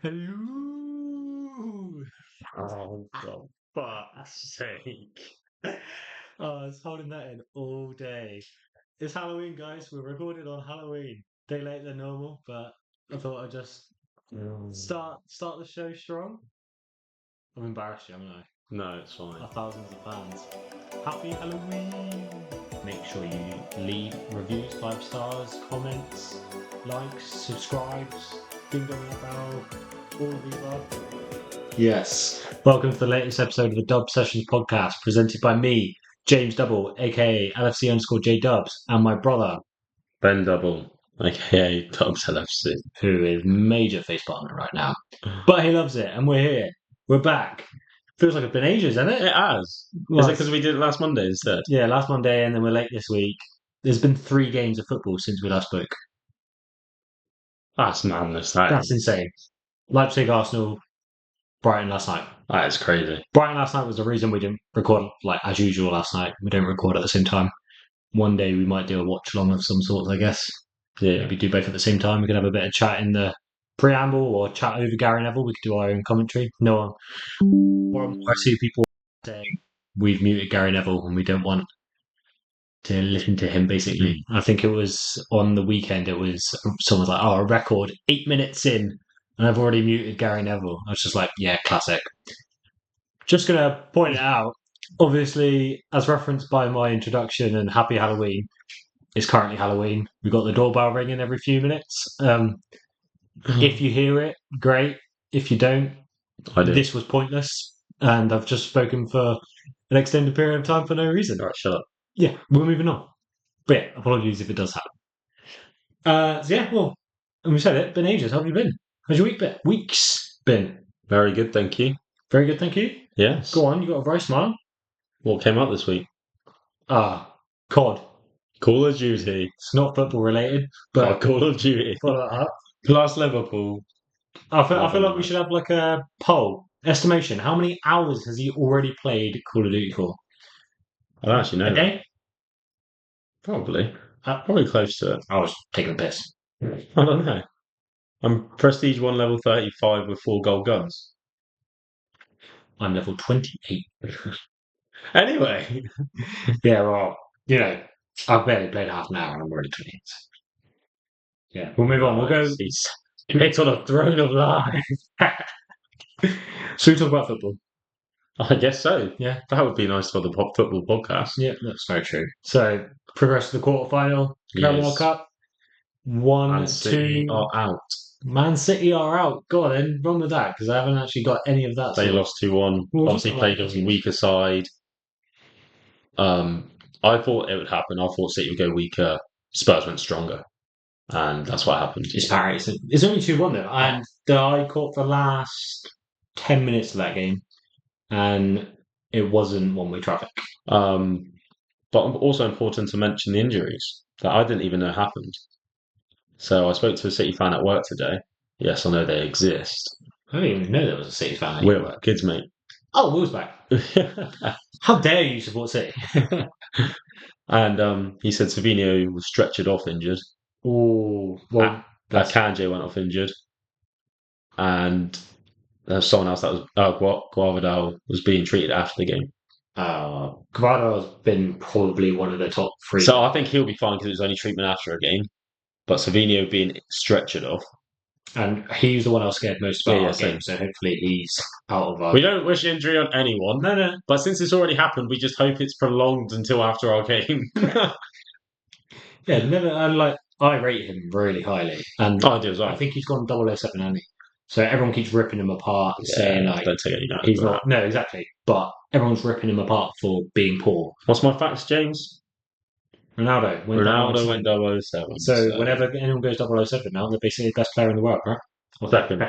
Hello. Oh, for fuck's sake. Oh, I was holding that in all day. It's Halloween, guys. We're recording on Halloween. Day later than normal, but I thought I'd just start the show strong. I've embarrassed you, haven't I? No, it's fine. Our thousands of fans. Happy Halloween! Make sure you leave reviews, 5 stars, comments, likes, subscribes, ding dong bell, all of the above. Yes. Welcome to the latest episode of the Dub Sessions podcast, presented by me, James Double, aka LFC_J Dubs, and my brother, Ben Double, aka Dubs LFC. who is major facepalming right now. But he loves it, and we're here. We're back. Feels like it's been ages, hasn't it? It has. Well, Is it because we did it last Monday instead? Yeah, last Monday, and then we're late this week. There's been 3 games of football since we last spoke. That's madness. That That's insane. Leipzig, Arsenal, Brighton last night. is crazy. Brighton last night was the reason we didn't record, like, as usual last night. We don't record at the same time. One day we might do a watch along of some sort, I guess. Yeah. Maybe do both at the same time. We could have a bit of chat in the preamble or chat over Gary Neville. We could do our own commentary. No one. I see people saying we've muted Gary Neville and we don't want to listen to him, basically. I think it was on the weekend, it was someone was like, oh, a record 8 minutes in and I've already muted Gary Neville. I was just like, yeah, classic. Just going to point it out, obviously, as referenced by my introduction and Happy Halloween, it's currently Halloween. We've got the doorbell ringing every few minutes. If you hear it, great. If you don't, I do. this was pointless. And I've just spoken for an extended period of time for no reason. Alright, shut up. Yeah, we're moving on. But yeah, apologies if it does happen. So yeah, well, and we said it, been ages. How have you been? How's your weeks been? Very good, thank you. Very good, thank you. Yes. Go on, you got a bright smile. What came out this week? COD. Call of Duty. It's not football related, but Call of Duty. follow that up. Plus Liverpool. I feel like we should have like a poll estimation. How many hours has he already played Call of Duty for? I don't actually know. A day? Probably. Probably close to it. I was taking a piss. I don't know. I'm Prestige 1 level 35 with 4 gold guns. I'm level 28. Anyway. Yeah, well, you know, I've barely played half an hour and I'm already 28. Yeah, we'll move on. We'll go. It's on a throne of life. Should we talk about football? I guess so. Yeah. That would be nice for the football podcast. Yeah, that's very true. So, progress to the quarterfinal. Carabao Cup. Man City are out. Man City are out. Go on then, run with that, because I haven't actually got any of that. They lost 2-1. Obviously played a weaker side. I thought it would happen. I thought City would go weaker. Spurs went stronger. And that's what happened. It's parity. It's only 2-1 though. And I caught the last 10 minutes of that game. And it wasn't one-way traffic. But also important to mention the injuries that I didn't even know happened. So I spoke to a City fan at work today. Yes, I know they exist. I didn't even know there was a City fan. Will, kids mate. Oh, Will's back. How dare you support City? And he said Savinho was stretchered off injured. Oh, well, Kanje went off injured. And there's someone else that was Guardiola was being treated after the game. Guardiola's been probably one of the top 3. So I think he'll be fine because it was only treatment after a game. But Savinho being stretchered off. And he's the one I was scared most about our game, so hopefully he's out of our... We don't wish injury on anyone. No. But since it's already happened, we just hope it's prolonged until after our game. Yeah, never. I rate him really highly. And I do as well. I think he's gone 007, hasn't he? So everyone keeps ripping him apart, saying like... Don't take any he's not... No, exactly. But everyone's ripping him apart for being poor. What's my facts, James? Ronaldo went 007. So whenever anyone goes 007 now, they're basically the best player in the world, right? Or second.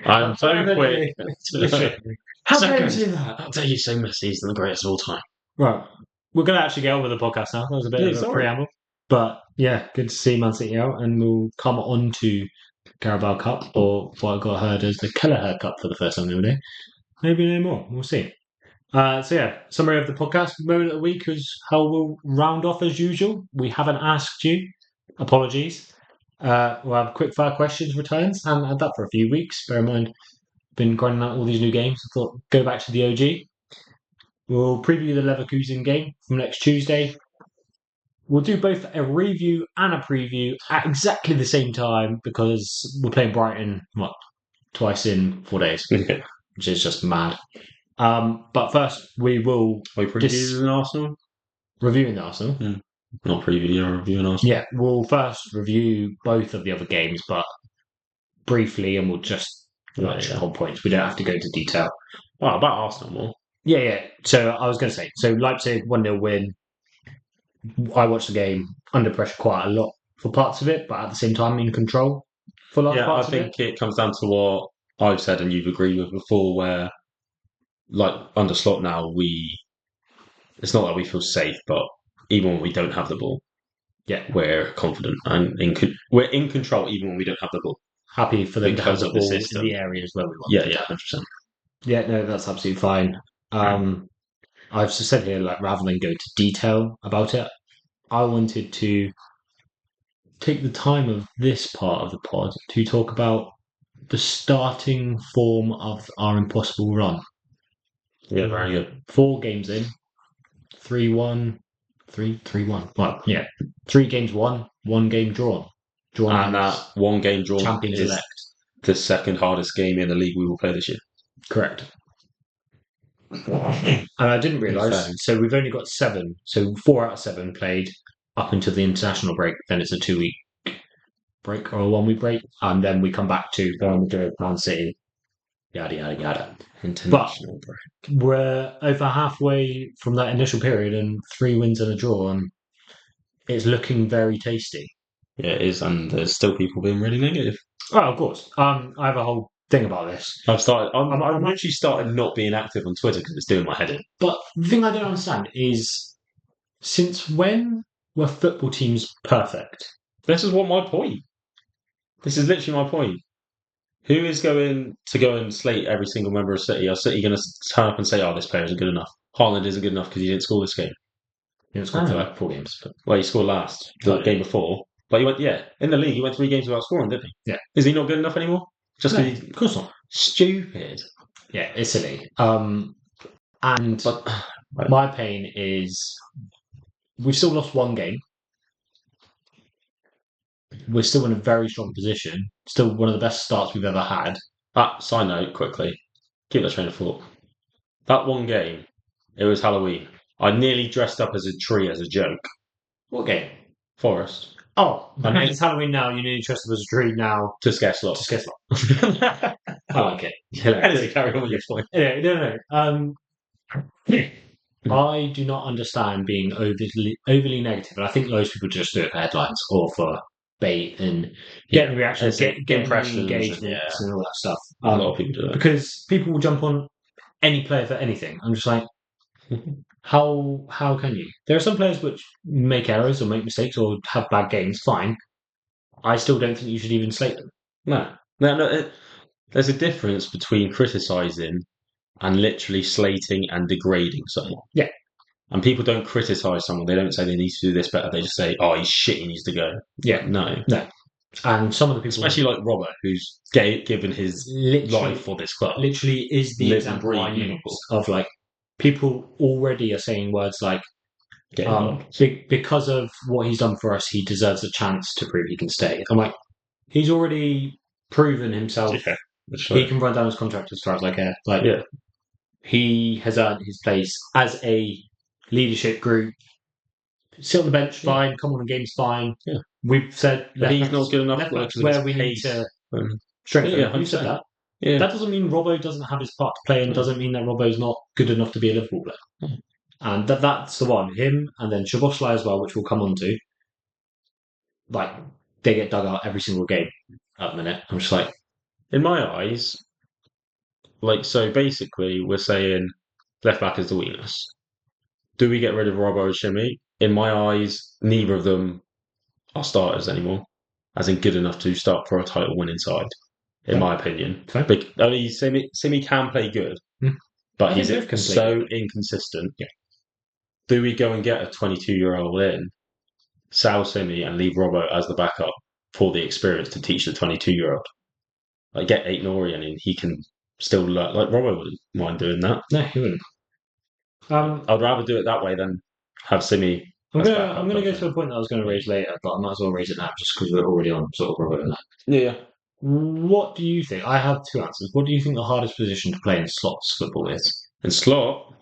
I'm so quick. How dare you say that? How dare you say Messi's the greatest of all time? Right. We're going to actually get on with the podcast now. That was a bit of a preamble. But yeah, good to see Man City out. And we'll come on to Carabao Cup, or what I got heard as the Kelleher Cup for the first time the other day. Maybe no more. We'll see. So yeah, summary of the podcast. Moment of the week is how we'll round off as usual. We haven't asked you. Apologies. We'll have quick fire questions returns. Haven't had that for a few weeks. Bear in mind, been grinding out all these new games. I thought go back to the OG. We'll preview the Leverkusen game from next Tuesday. We'll do both a review and a preview at exactly the same time because we're playing Brighton twice in 4 days, Okay. which is just mad. But first we will Are we previewing Arsenal? reviewing the Arsenal. Not previewing, or reviewing Arsenal. Yeah, we'll first review both of the other games, but briefly, and we'll just touch the whole points. We don't have to go into detail. Well, about Arsenal more. Yeah. So I was going to say, Leipzig 1-0 win. I watched the game under pressure quite a lot for parts of it, but at the same time in control for large parts of it. I think it comes down to what I've said and you've agreed with before, where like under Slot now, it's not that we feel safe, but even when we don't have the ball, we're confident and we're in control even when we don't have the ball. Happy for them because to have of the the ball system. in the areas where we want. Yeah, 100%. Yeah, no, that's absolutely fine. I've just said here, like, rather than go to detail about it, I wanted to take the time of this part of the pod to talk about the starting form of our impossible run. Yeah, very good. 4 games in, 3-1, 3-1. Well, yeah, 3 games won, 1 game drawn. And that 1 game drawn Champions is elect. the second hardest game in the league we will play this year. Correct. And I didn't realise, so we've only got 7, so 4 out of 7 played up until the international break, then it's a 2-week break or a 1-week break, and then we come back to Real Madrid, Man City, yada, yada, yada. International break. We're over halfway from that initial period and 3 wins and a draw, and it's looking very tasty. Yeah, it is, and there's still people being really negative. Oh, of course. I have a whole thing about this. I've literally started not being active on Twitter because it's doing my head in. But the thing I don't understand is, since when were football teams perfect? This is what my point. This is literally my point. Who is going to go and slate every single member of City? Are City going to turn up and say, "Oh, this player isn't good enough. Haaland isn't good enough because he didn't score this game." He didn't score for like 4 games. But... Well, he scored last, the game before. But he went, in the league, he went 3 games without scoring, didn't he? Yeah. Is he not good enough anymore? No, of course not. Stupid. Yeah, it's silly. My pain is we've still lost 1 game. We're still in a very strong position. Still one of the best starts we've ever had. Side note, quickly. Keep that train of thought. That 1 game, it was Halloween. I nearly dressed up as a tree as a joke. What game? Forest. Oh, and it's Halloween now. You need to dress up as a tree now. To scare Slot. I like it. Anyway, carry on with your point. No. I do not understand being overly negative, and I think most people just do it for headlines or for bait and getting reactions, get impressions, engagements, and all that stuff. A lot of people do that because people will jump on any player for anything. I'm just like, how can you? There are some players which make errors or make mistakes or have bad games. Fine, I still don't think you should even slate them. No. There's a difference between criticising and literally slating and degrading someone. Yeah. And people don't criticise someone. They don't say they need to do this better. They just say, "Oh, he's shit. He needs to go." Yeah. No. And some of the people, especially like Robert, who's given his life for this club, literally is the example I use of like people already are saying words like, because of what he's done for us, he deserves a chance to prove he can stay. I'm like, he's already proven himself. Yeah, he can run down his contract as far as I care. He has earned his place as a leadership group. Sit on the bench, fine. Come on in games, fine. Yeah. We've said but he's not good enough. Where we need to strengthen. Yeah, you said that. Yeah. That doesn't mean Robbo doesn't have his part to play, and doesn't mean that Robbo's not good enough to be a Liverpool player. And that's the one. Him and then Szoboszlai as well, which we'll come on to. Like, they get dug out every single game at the minute. I'm just like, in my eyes, so basically we're saying left back is the weakness. Do we get rid of Robbo and Shimmy? In my eyes, neither of them are starters anymore, as in good enough to start for a title winning side, in my opinion. Only Simi can play good, but he's so inconsistent. Yeah. Do we go and get a 22-year-old in, sell Simi and leave Robbo as the backup? for the experience to teach the 22-year-old. Like, get Eight Nori in and he can still learn. Like, Robbo wouldn't mind doing that. No, he wouldn't. I'd rather do it that way than have Simi. I'm gonna go to a point that I was going to raise later, but I might as well raise it now just because we're already on sort of Robert and that. Yeah. What do you think? I have two answers. What do you think the hardest position to play in slots football is? And Slot.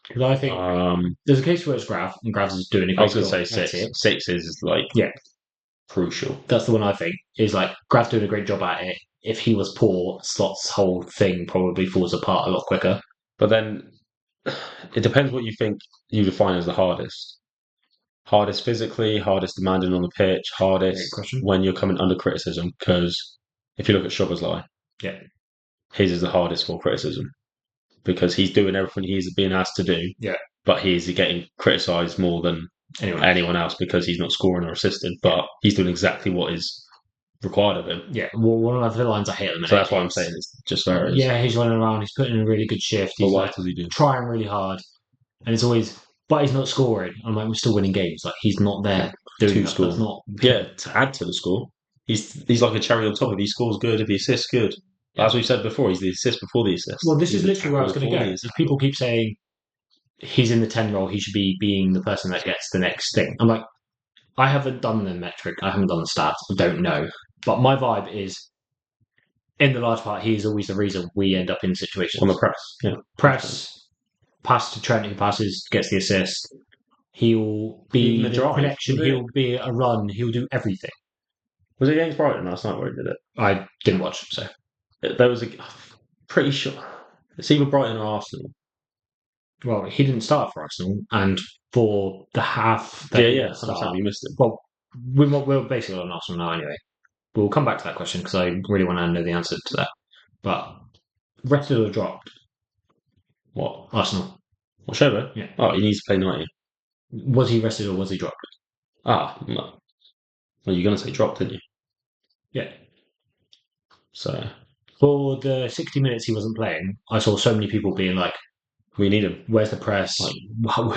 Because I think there's a case where it's Grav, and Grav's is doing a great job. I was going to say six. Six is like crucial. That's the one I think is like Grav's doing a great job at it. If he was poor, Slot's whole thing probably falls apart a lot quicker. But then it depends what you think you define as the hardest. Hardest physically, hardest demanding on the pitch, hardest when you're coming under criticism. Because if you look at Szoboszlai, his is the hardest for criticism because he's doing everything he's being asked to do. Yeah, but he's getting criticised more than anyone else because he's not scoring or assisting. But he's doing exactly what is required of him. Yeah, well, one of the lines I hate at the minute. So that's why I'm saying it's just there. Yeah, he's running around. He's putting in a really good shift. He's what does he do? Trying really hard, and it's always. But he's not scoring. I'm like, we're still winning games. Like he's not there doing that. Score. Not to add to the score. He's like a cherry on top. If he scores good, if he assists good. As we've said before, he's the assist before the assist. Well, this is literally where I was going to go. People keep saying he's in the 10 role. He should be being the person that gets the next thing. I'm like, I haven't done the metric. I haven't done the stats. I don't know. But my vibe is, in the large part, he is always the reason we end up in situations. On the press. Yeah. Press. Pass to Trent, who passes, gets the assist. He'll be the connection. He'll be a run. He'll do everything. Was it against Brighton last night where he did it? I didn't watch, so there was pretty sure it's either Brighton or Arsenal. Well, he didn't start for Arsenal, and for the half. You missed it. Well, we're basically on Arsenal now anyway. We'll come back to that question because I really want to know the answer to that. But rested or dropped? What? Arsenal. What, Shobo? Yeah. Oh, he needs to play 90. Was he rested or was he dropped? No. Well, you're going to say dropped, didn't you? Yeah. So. For the 60 minutes he wasn't playing, I saw so many people being like, we need him. Where's the press? Like,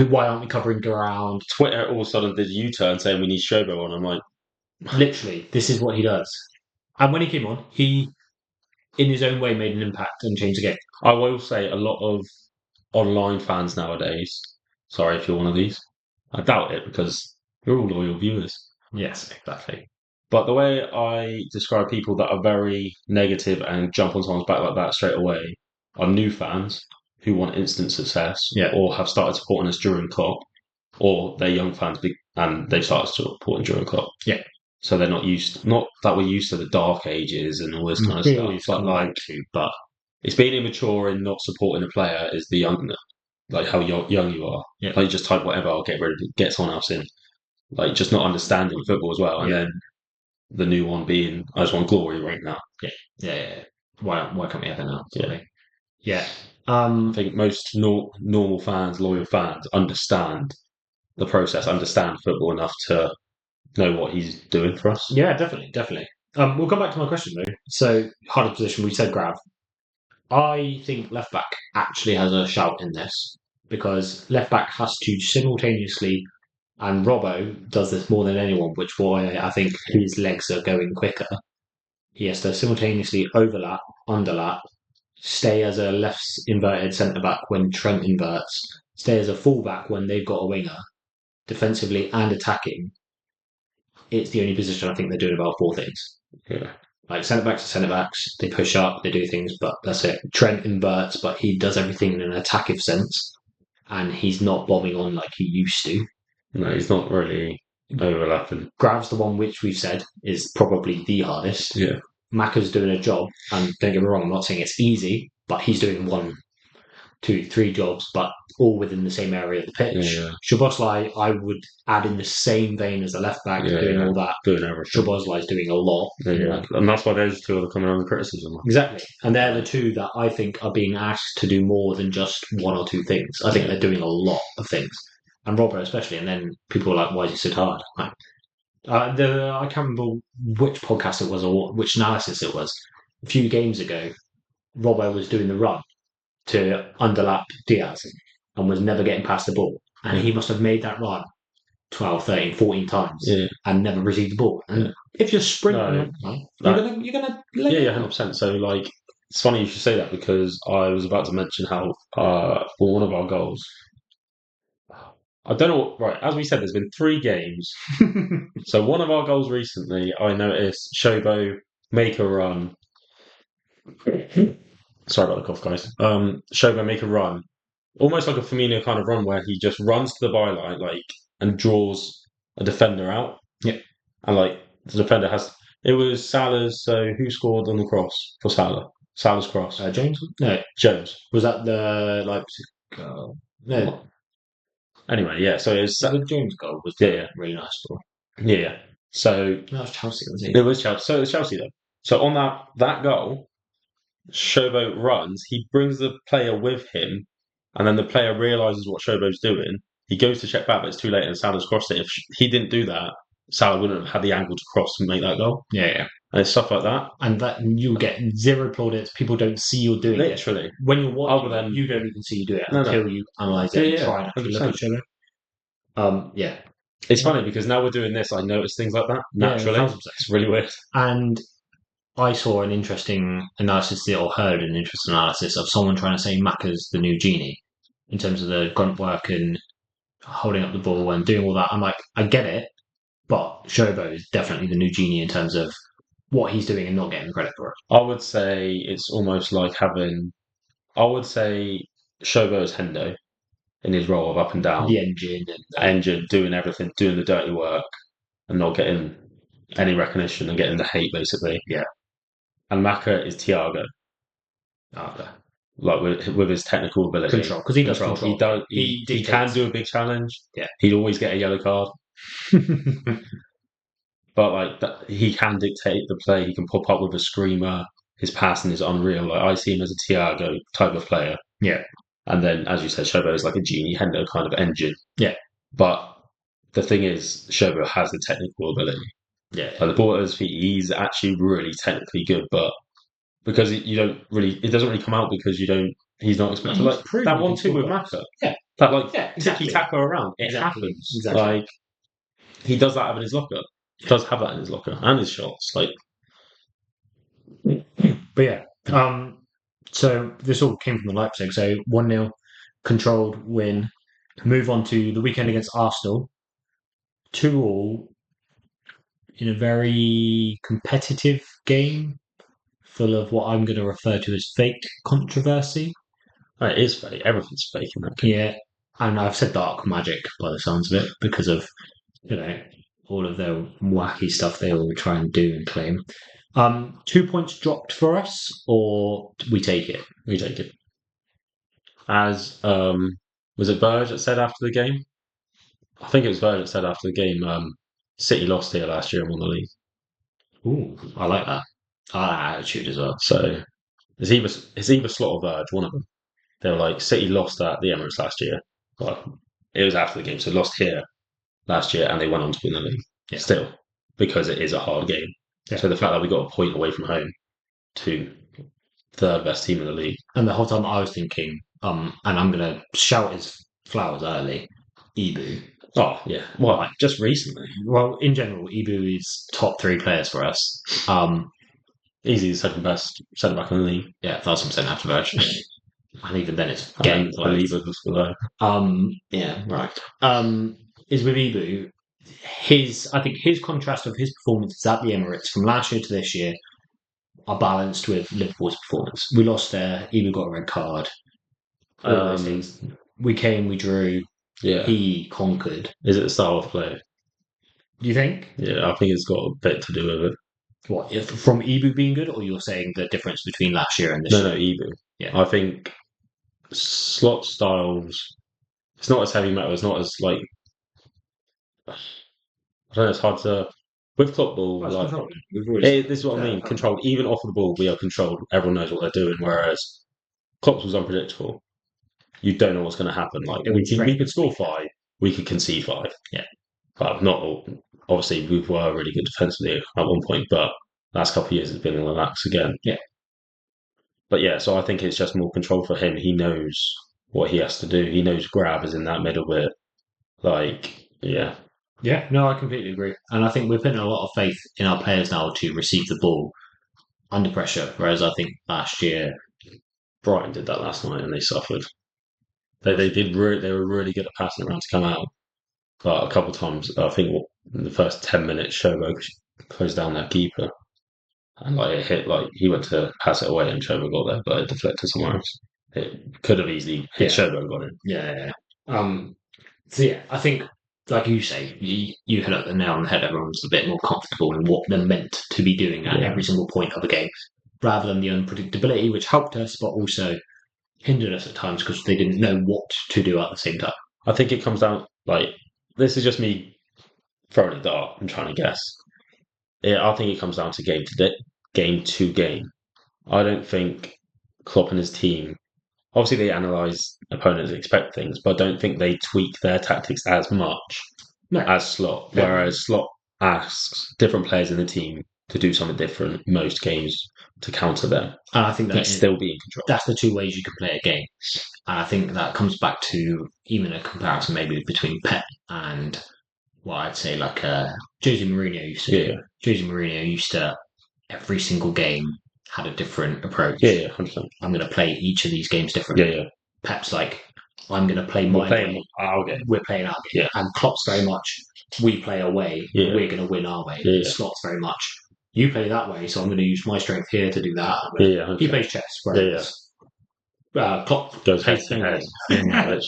why aren't we covering ground? Twitter all of a sudden did a U-turn saying we need Shobo on. I'm like... Literally, this is what he does. And when he came on, he, in his own way, made an impact and changed the game. I will say a lot of online fans nowadays, sorry if you're one of these, I doubt it because you're all loyal viewers. Yes, exactly. But the way I describe people that are very negative and jump on someone's back like that straight away are new fans who want instant success or have started supporting us during Klopp, or they're young fans and they've started supporting during Klopp. Yeah. So they're not that we're used to the dark ages and all this kind of stuff. But it's being immature and not supporting a player is the young, like how young you are. Yeah. Like just type whatever, I'll get someone else in. Like just not understanding football as well. And then the new one being, I just want glory right now. Yeah. Why can't we have it now? Yeah. I think most normal fans, loyal fans, understand the process, understand football enough to know what he's doing for us. Yeah, definitely. We'll come back to my question though. So, hardest position, we said Grav. I think left back actually has a shout in this because left back has to simultaneously, and Robbo does this more than anyone, which why I think his legs are going quicker. He has to simultaneously overlap, underlap, stay as a left inverted centre back when Trent inverts, stay as a full back when they've got a winger, defensively and attacking. It's the only position I think they're doing about 4 things. Yeah. Like centre backs are centre backs, they push up, they do things, but that's it. Trent inverts, but he does everything in an attacking sense, and he's not bombing on like he used to. No, he's not really overlapping. Grav's the one which we've said is probably the hardest. Yeah. Macca's doing a job, and don't get me wrong, I'm not saying it's easy, but he's doing 1, 2, 3 jobs, but all within the same area of the pitch. Yeah. Szoboszlai, I would add in the same vein as the left back, doing all that. Doing everything. Szoboszlai's doing a lot. Yeah. And that's why those two are coming under criticism. Exactly. And they're the two that I think are being asked to do more than just 1 or 2 things. I think they're doing a lot of things. And Robert especially. And then people are like, why is he so hard? Like, I can't remember which podcast it was or which analysis it was. A few games ago, Robbo was doing the run to underlap Diaz and was never getting past the ball. And he must have made that run 12, 13, 14 times Yeah. and never received the ball. And Yeah. if you're sprinting, No, like that, that- you're gonna let yeah, it yeah, out. 100%. So, like, it's funny you should say that because I was about to mention how for one of our goals, I don't know. Right, as we said, there's been 3 games. So one of our goals recently, I noticed Shobo make a run. Sorry about the cough, guys. Shobo make a run, almost like a Firmino kind of run, where he just runs to the byline, like, and draws a defender out. Yeah. And like the defender has, it was Salah's. So who scored on the cross for Salah? Salah's cross. James? No. Jones. Was that the Leipzig goal? No. Anyway, yeah. So it's The James goal was yeah, really nice goal. yeah. So That was Chelsea, wasn't it it? was Chelsea. So it was Chelsea though. So on that goal, Showboat runs. He brings the player with him, and then the player realizes what Showboat's doing. He goes to check back, but it's too late, and Salah's crossed it. If he didn't do that, Salah wouldn't have had the angle to cross and make that goal. Yeah, yeah. And it's stuff like that. And that you get zero plaudits. People don't see you doing it. Literally. When you're watching, Other than you don't even see you do it No, no. until you analyse Yeah, it and yeah, try and actually look at 100%. each yeah. It's funny because now we're doing this, I notice things like that Yeah, naturally. 1000%. It's really weird. And I saw an interesting analysis, or heard an interesting analysis of someone trying to say Macca's the new genie in terms of the grunt work and holding up the ball and doing all that. I'm like, I get it, but Shobo is definitely the new genie in terms of what he's doing and not getting credit for it. I would say it's almost like I would say Shobo is Hendo in his role of up and down, The engine and engine, doing everything, doing the dirty work, and not getting any recognition and getting the hate, basically. Yeah. And Maka is Thiago, like with his technical ability, control, because he does control. He can do a big challenge. Yeah. He'd always get a yellow card. But like that, he can dictate the play. He can pop up with a screamer. His passing is unreal. Like I see him as a Thiago type of player. Yeah. And then, as you said, Shobo is like a genie Hendo kind of engine. Yeah. But the thing is, Shobo has the technical ability. Yeah. Like the ball at his feet, he's actually really technically good. But because it doesn't really come out because he's not expected. He's Like proven that he one can two score with goals. Maka. Yeah. That like exactly. tiki taka around. It Exactly. happens. Exactly. Like he does that in his locker. He does have that in his locker and his shots. Like But yeah, so this all came from the Leipzig. So 1-0 controlled win. Move on to the weekend against Arsenal. 2-2 in a very competitive game, full of what I'm going to refer to as fake controversy. it is fake. Everything's fake in that game. Yeah, and I've said dark magic by the sounds of it because of all of their wacky stuff they all try and do and claim. 2 points dropped for us, or we take it? We take it. As was it Burge that said after the game? I think it was Burge that said after the game, City lost here last year and won the league. Ooh, I like that. I like that attitude as well. So it's either Slot or Verge, one of them. They were like, City lost at the Emirates last year. Well, it was after the game, so lost here last year and they went on to win the league. Yeah. Still, because it is a hard game. Yeah. So the fact that we got a point away from home to third best team in the league. And the whole time I was thinking, and I'm going to shout his flowers early, Ibu. Oh, yeah. Well, just recently. Well, in general, Ibu is top 3 players for us. Easy the second best centre back in the league. Yeah, 1,000% after Verge. And even then it's getting close. Believers was below. Yeah, right. Is with Ibu, I think his contrast of his performances at the Emirates from last year to this year are balanced with Liverpool's performance. We lost there. Ibu got a red card. All those things. We came, we drew. Yeah. He conquered. Is it the style of play? Do you think? Yeah, I think it's got a bit to do with it. What, from Ibu being good, or you're saying the difference between last year and this year? No, Ibu. Yeah. I think Slot styles, it's not as heavy metal, it's not as like, I don't know, it's hard to, with Klopp ball, this is what I mean, controlled, even off of the ball, we are controlled, everyone knows what they're doing, whereas Klopp's was unpredictable. You don't know what's going to happen. Like we could score 5, we could concede 5. Yeah. But not all, obviously we were really good defensively at one point, but last couple of years it's been a relax again. Yeah. But yeah, so I think it's just more control for him. He knows what he has to do. He knows grab is in that middle bit. Like, yeah. Yeah, no, I completely agree. And I think we're putting a lot of faith in our players now to receive the ball under pressure, whereas I think last year, Brighton did that last night and they suffered. They were really good at passing around to come out, but a couple of times I think in the first 10 minutes, Shobo closed down their keeper and like it hit like he went to pass it away and Shobo got there, but it deflected somewhere else. It could have easily hit yeah, Shobo, got it. yeah. So yeah, I think, like you say, you hit up the nail on the head. Everyone's a bit more comfortable in what they're meant to be doing at Yeah, every single point of the game, rather than the unpredictability, which helped us, but also hindered us at times because they didn't know what to do at the same time. I think it comes down like this is just me throwing a dart and trying to guess. I think it comes down to game to game. I don't think Klopp and his team. Obviously, they analyse opponents and expect things, but I don't think they tweak their tactics as much No, as Slot. yeah. Whereas Slot asks different players in the team to do something different most games to counter them And I think and still be in control. that's the two ways you can play a game. And I think that comes back to even a comparison maybe between Pep and what I'd say like Jose Mourinho used to do. Yeah, Jose Mourinho used to every single game had a different approach. yeah, 100%. I'm going to play each of these games Yeah, differently. yeah. Pep's like, I'm going to play We're my playing way. our game. We're playing our game. Yeah. And Klopp's very much, we play our way. Yeah. We're going to win our way. Yeah. Slot's very much, you play that way, so I'm going to use my strength here to do that. Yeah, He plays chess, whereas Klopp goes head plays to the head. same way.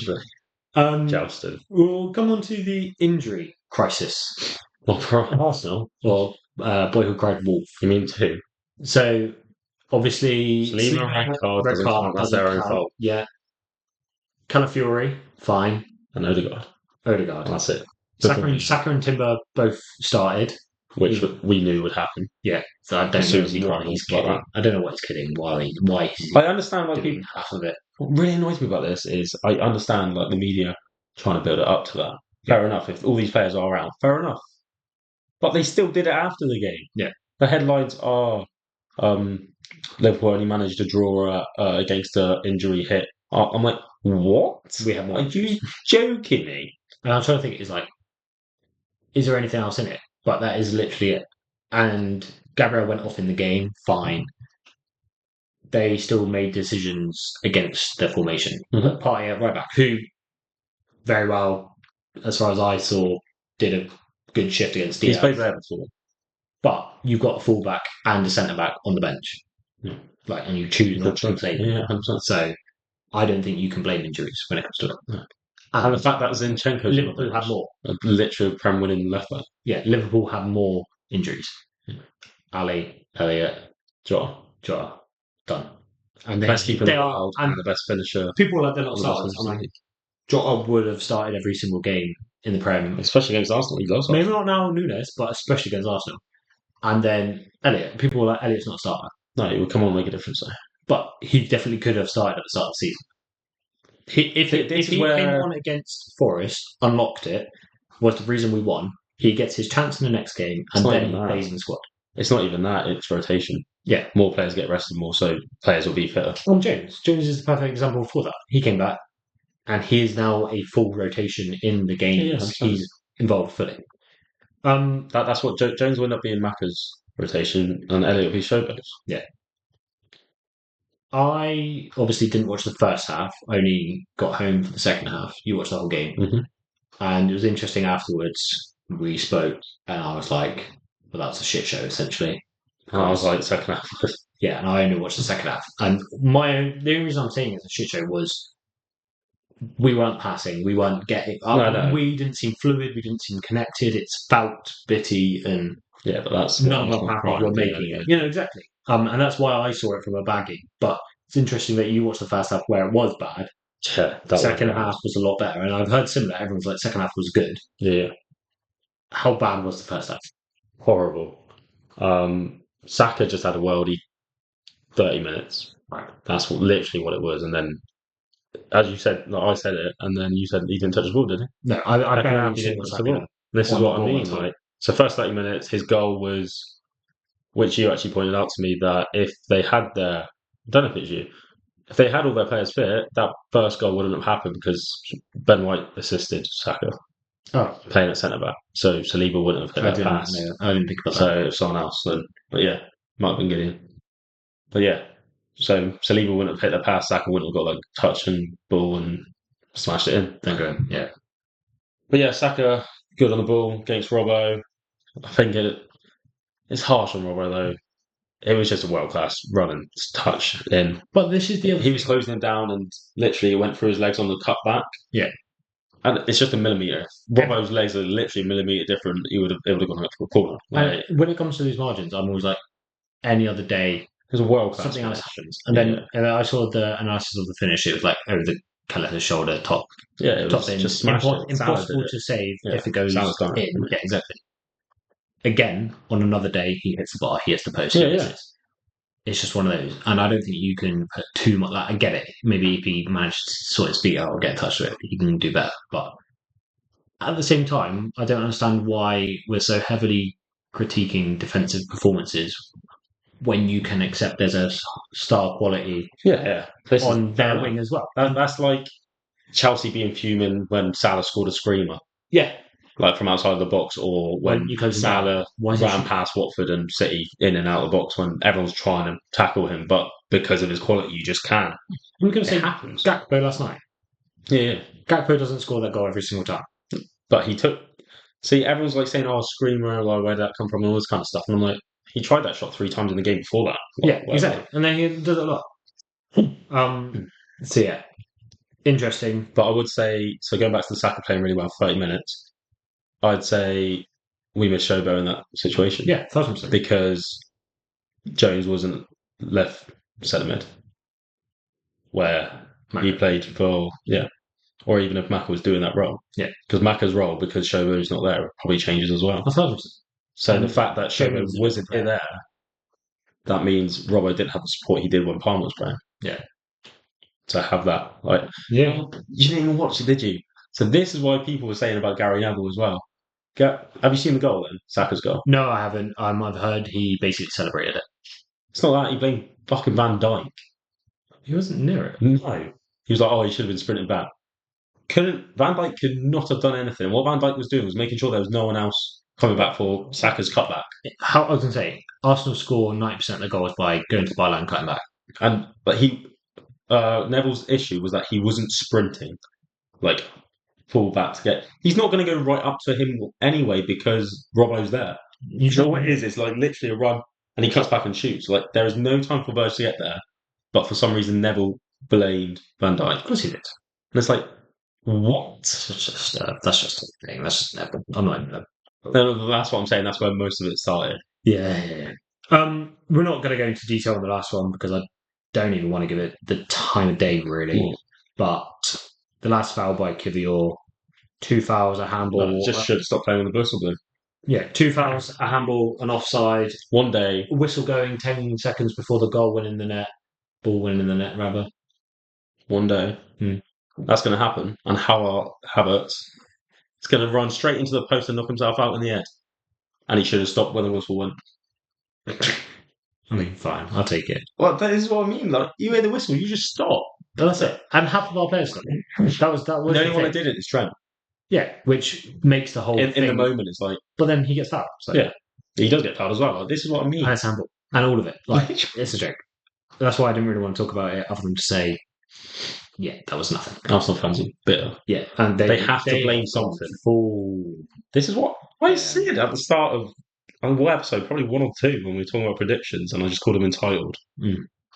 Literally. Jousted. We'll come on to the injury crisis, Well, for Arsenal, or Boy Who Cried Wolf. you mean two? So, obviously, Sleeve and red card doesn't count. That's their own fault. Yeah. Calafiori, fine. And Odegaard. Odegaard. That's it. Saka and Timber both started. Which we knew would happen. Yeah, so I don't As soon know as he why cried he's like kidding. that. I don't know what he's kidding. Why he's I understand why doing people. half of it. What really annoys me about this is I understand like the media trying to build it up to that. Fair enough. If all these players are around, fair enough. But they still did it after the game. Yeah. The headlines are Liverpool only managed to draw against an injury hit. I'm like, what? We have more. Are you joking me? And I'm trying to think, is there anything else in it? But that is literally it. And Gabriel went off in the game, fine. They still made decisions against their formation. Mhm. Party at right back, who very well, as far as I saw, did a good shift against Diaz. He's played there before. But you've got a fullback and a centre back on the bench. Yeah. And you choose not to play them. Yeah, 100%. So I don't think you can blame injuries when it comes to it. No. And the fact that Zinchenko Liverpool have more. Literally Prem winning left back. Yeah, Liverpool have more injuries. Yeah. Ali, Elliot, Jota, done. And best keeper in they the are, world and the best finisher. People are like they're not starters. Jota would have started every single game in the Prem, especially against Arsenal. He lost. Maybe not now Nunes, but especially against Arsenal. And then Elliot, people were like, Elliot's not a starter. No, he would come on and make a difference though. But he definitely could have started at the start of the season. If he came on against Forest, unlocked it, was the reason we won, he gets his chance in the next game and then he plays in the squad. It's not even that, it's rotation. Yeah. More players get rested more, so players will be fitter. Jones is the perfect example for that. He came back and he is now a full rotation in the games. Yeah, he's involved fully. That's what Jones will end up being Macca's rotation and Elliot will be Showbase. Yeah. I obviously didn't watch the first half, only got home for the second half. You watched the whole game. Mm-hmm. And it was interesting afterwards. We spoke and I was like, well, that's a shit show, essentially. And I was like, second half. Yeah, and I only watched the second half. And the only reason I'm saying it's a shit show was we weren't passing, we weren't getting up. No. We didn't seem fluid, we didn't seem connected. It's felt bitty and yeah, but that's none of our passes were making it. You know, exactly. And that's why I saw it from a baggy. But it's interesting that you watched the first half where it was bad. Yeah, the second half was a lot better. And I've heard similar. Everyone's like, second half was good. Yeah. How bad was the first half? Horrible. Saka just had a worldie 30 minutes. Right. That's literally what it was. And then, as you said, like I said it, and then you said he didn't touch the ball, did he? No, I barely didn't touch the ball. This is what I mean. Like, so first 30 minutes, his goal was, which you actually pointed out to me, that if they had I don't know if it's you, if they had all their players fit, that first goal wouldn't have happened because Ben White assisted Saka. playing at centre back. So Saliba wouldn't have hit that pass. I didn't think about that. So if someone else, then, but yeah, might have been Gideon. But yeah, so Saliba wouldn't have hit the pass. Saka wouldn't have got like touch and ball and smashed it in. Then go, yeah. But yeah, Saka good on the ball against Robbo. I think it's harsh on Robbo though. It was just a world class run and touch in. But this is the other. He was closing him down and literally it went through his legs on the cut back. Yeah. And it's just a millimetre. Robbo's legs are literally a millimetre different. It would have gone up for a corner. Like, when it comes to these margins, I'm always like, any other day, there's a world class something else happens. And then I saw the analysis of the finish. It was like over the Kelleher's shoulder, top. Yeah, it was top just smashed it. Impossible to save if it goes Salah's done it. in. Yeah, exactly. Again, on another day, he hits the bar, he hits the post. Yeah. It's just one of those. And I don't think you can put too much. Like, I get it. Maybe if he managed to sort his feet out or get in touch with it, he can do better. But at the same time, I don't understand why we're so heavily critiquing defensive performances when you can accept there's a star quality on their wing as well. That's like Chelsea being fuming when Salah scored a screamer. Yeah. Like from outside the box, or when Salah ran past Watford and City in and out of the box when everyone's trying to tackle him, but because of his quality, you just can't. I'm going to say Gakpo last night. Yeah. Gakpo doesn't score that goal every single time. But he took... See, everyone's like saying, screamer, like, where did that come from, and all this kind of stuff. And I'm like, he tried that shot 3 times in the game before that. Exactly. And then he does it a lot. So yeah, interesting. But I would say, so going back to the Saka playing really well for 30 minutes, I'd say we missed Shobo in that situation. Yeah, 1,000%. Because Jones wasn't left centre mid, where he played for, or even if Maka was doing that role. Yeah. Because Maka's role, because Shobo's not there, probably changes as well. 1,000%. So the fact that Shobo wasn't there, that means Robbo didn't have the support he did when Palmer was playing. Yeah. To have that. You didn't even watch it, did you? So this is why people were saying about Gary Neville as well. Have you seen the goal then? Saka's goal? No, I haven't. I've heard he basically celebrated it. It's not that. He blamed fucking Van Dijk. He wasn't near it. No. He was like, he should have been sprinting back. Van Dijk could not have done anything. What Van Dijk was doing was making sure there was no one else coming back for Saka's cutback. I was going to say, Arsenal score 90% of their goals by going to the byline and cutting back. But Neville's issue was that he wasn't sprinting. Pull back to get... He's not going to go right up to him anyway because Robbo's there. You know what it is? It's literally a run and he cuts back and shoots. There is no time for Virgil to get there, but for some reason Neville blamed Van Dijk. Of course he did. And it's what? That's just a thing. That's just Neville. I'm not even... No, that's what I'm saying. That's where most of it started. Yeah. We're not going to go into detail on the last one because I don't even want to give it the time of day, really. Mm. But the last foul by Kivior, 2 fouls, a handball. Just should stop playing with the whistle blue. Yeah, 2 fouls, a handball, an offside. One day. A whistle going 10 seconds before the goal went in the net. Ball went in the net, rather. One day. That's going to happen. And Havertz is going to run straight into the post and knock himself out in the head. And he should have stopped when the whistle went. I mean, fine, I'll take it. Well, that is what I mean. You hear the whistle, you just stop. That's it. And half of our players stopped. That was the only one that did it is Trent. Yeah, which makes the whole thing. In the moment, it's But then he gets fouled. So. Yeah, he does get fouled as well. This is what I mean. And it's handball. And all of it. It's a joke. That's why I didn't really want to talk about it other than to say, that was nothing. Arsenal fans are bitter. Yeah, and they have to blame something. This is what I said at the start of what episode, probably 1 or 2, when we were talking about predictions, and I just called them entitled.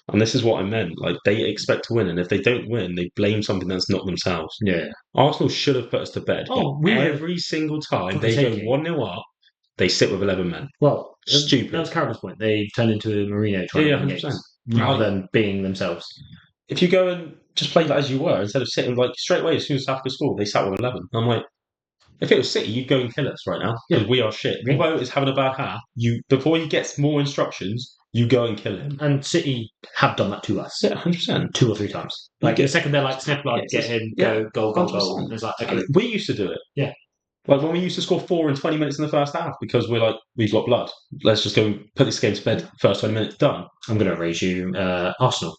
And this is what I meant. They expect to win, and if they don't win, they blame something that's not themselves. Yeah. Arsenal should have put us to bed. Every single time they go 1-0 up, they sit with 11 men. Well, stupid. That was Carroll's point. They've turned into a Mourinho trying to win games, rather than being themselves. If you go and just play as you were, instead of sitting straight away as soon as Saka scored, they sat with 11. I'm like, if it was City, you'd go and kill us right now because we are shit. Robbo is having a bad half. Before he gets more instructions, you go and kill him. And City have done that to us. Yeah, 100%. 2 or 3 times. The second they're snip blood, get him, go, goal. It's okay. We used to do it. Yeah. When we used to score 4 in 20 minutes in the first half because we've got blood. Let's just go and put this game to bed. First 20 minutes, done. I'm going to raise you Arsenal.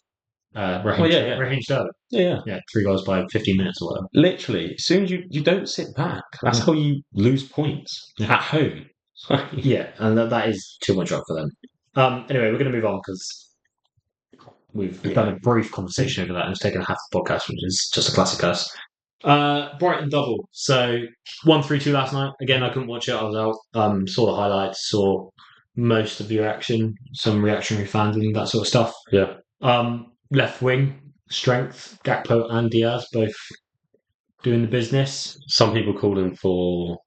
Raheem Sterling. Yeah. Yeah, 3 goals by 15 minutes or whatever. Literally, as soon as you don't sit back, that's how you lose points at home. Yeah, and that is too much up for them. Anyway, we're going to move on because we've done a brief conversation over that and it's taken half the podcast, which is just a classic us. Brighton double. So 1-3-2 last night. Again, I couldn't watch it. I was out. Saw the highlights, saw most of the reaction, some reactionary fans and that sort of stuff. Yeah. Left wing, strength, Gakpo and Diaz both doing the business. Some people calling for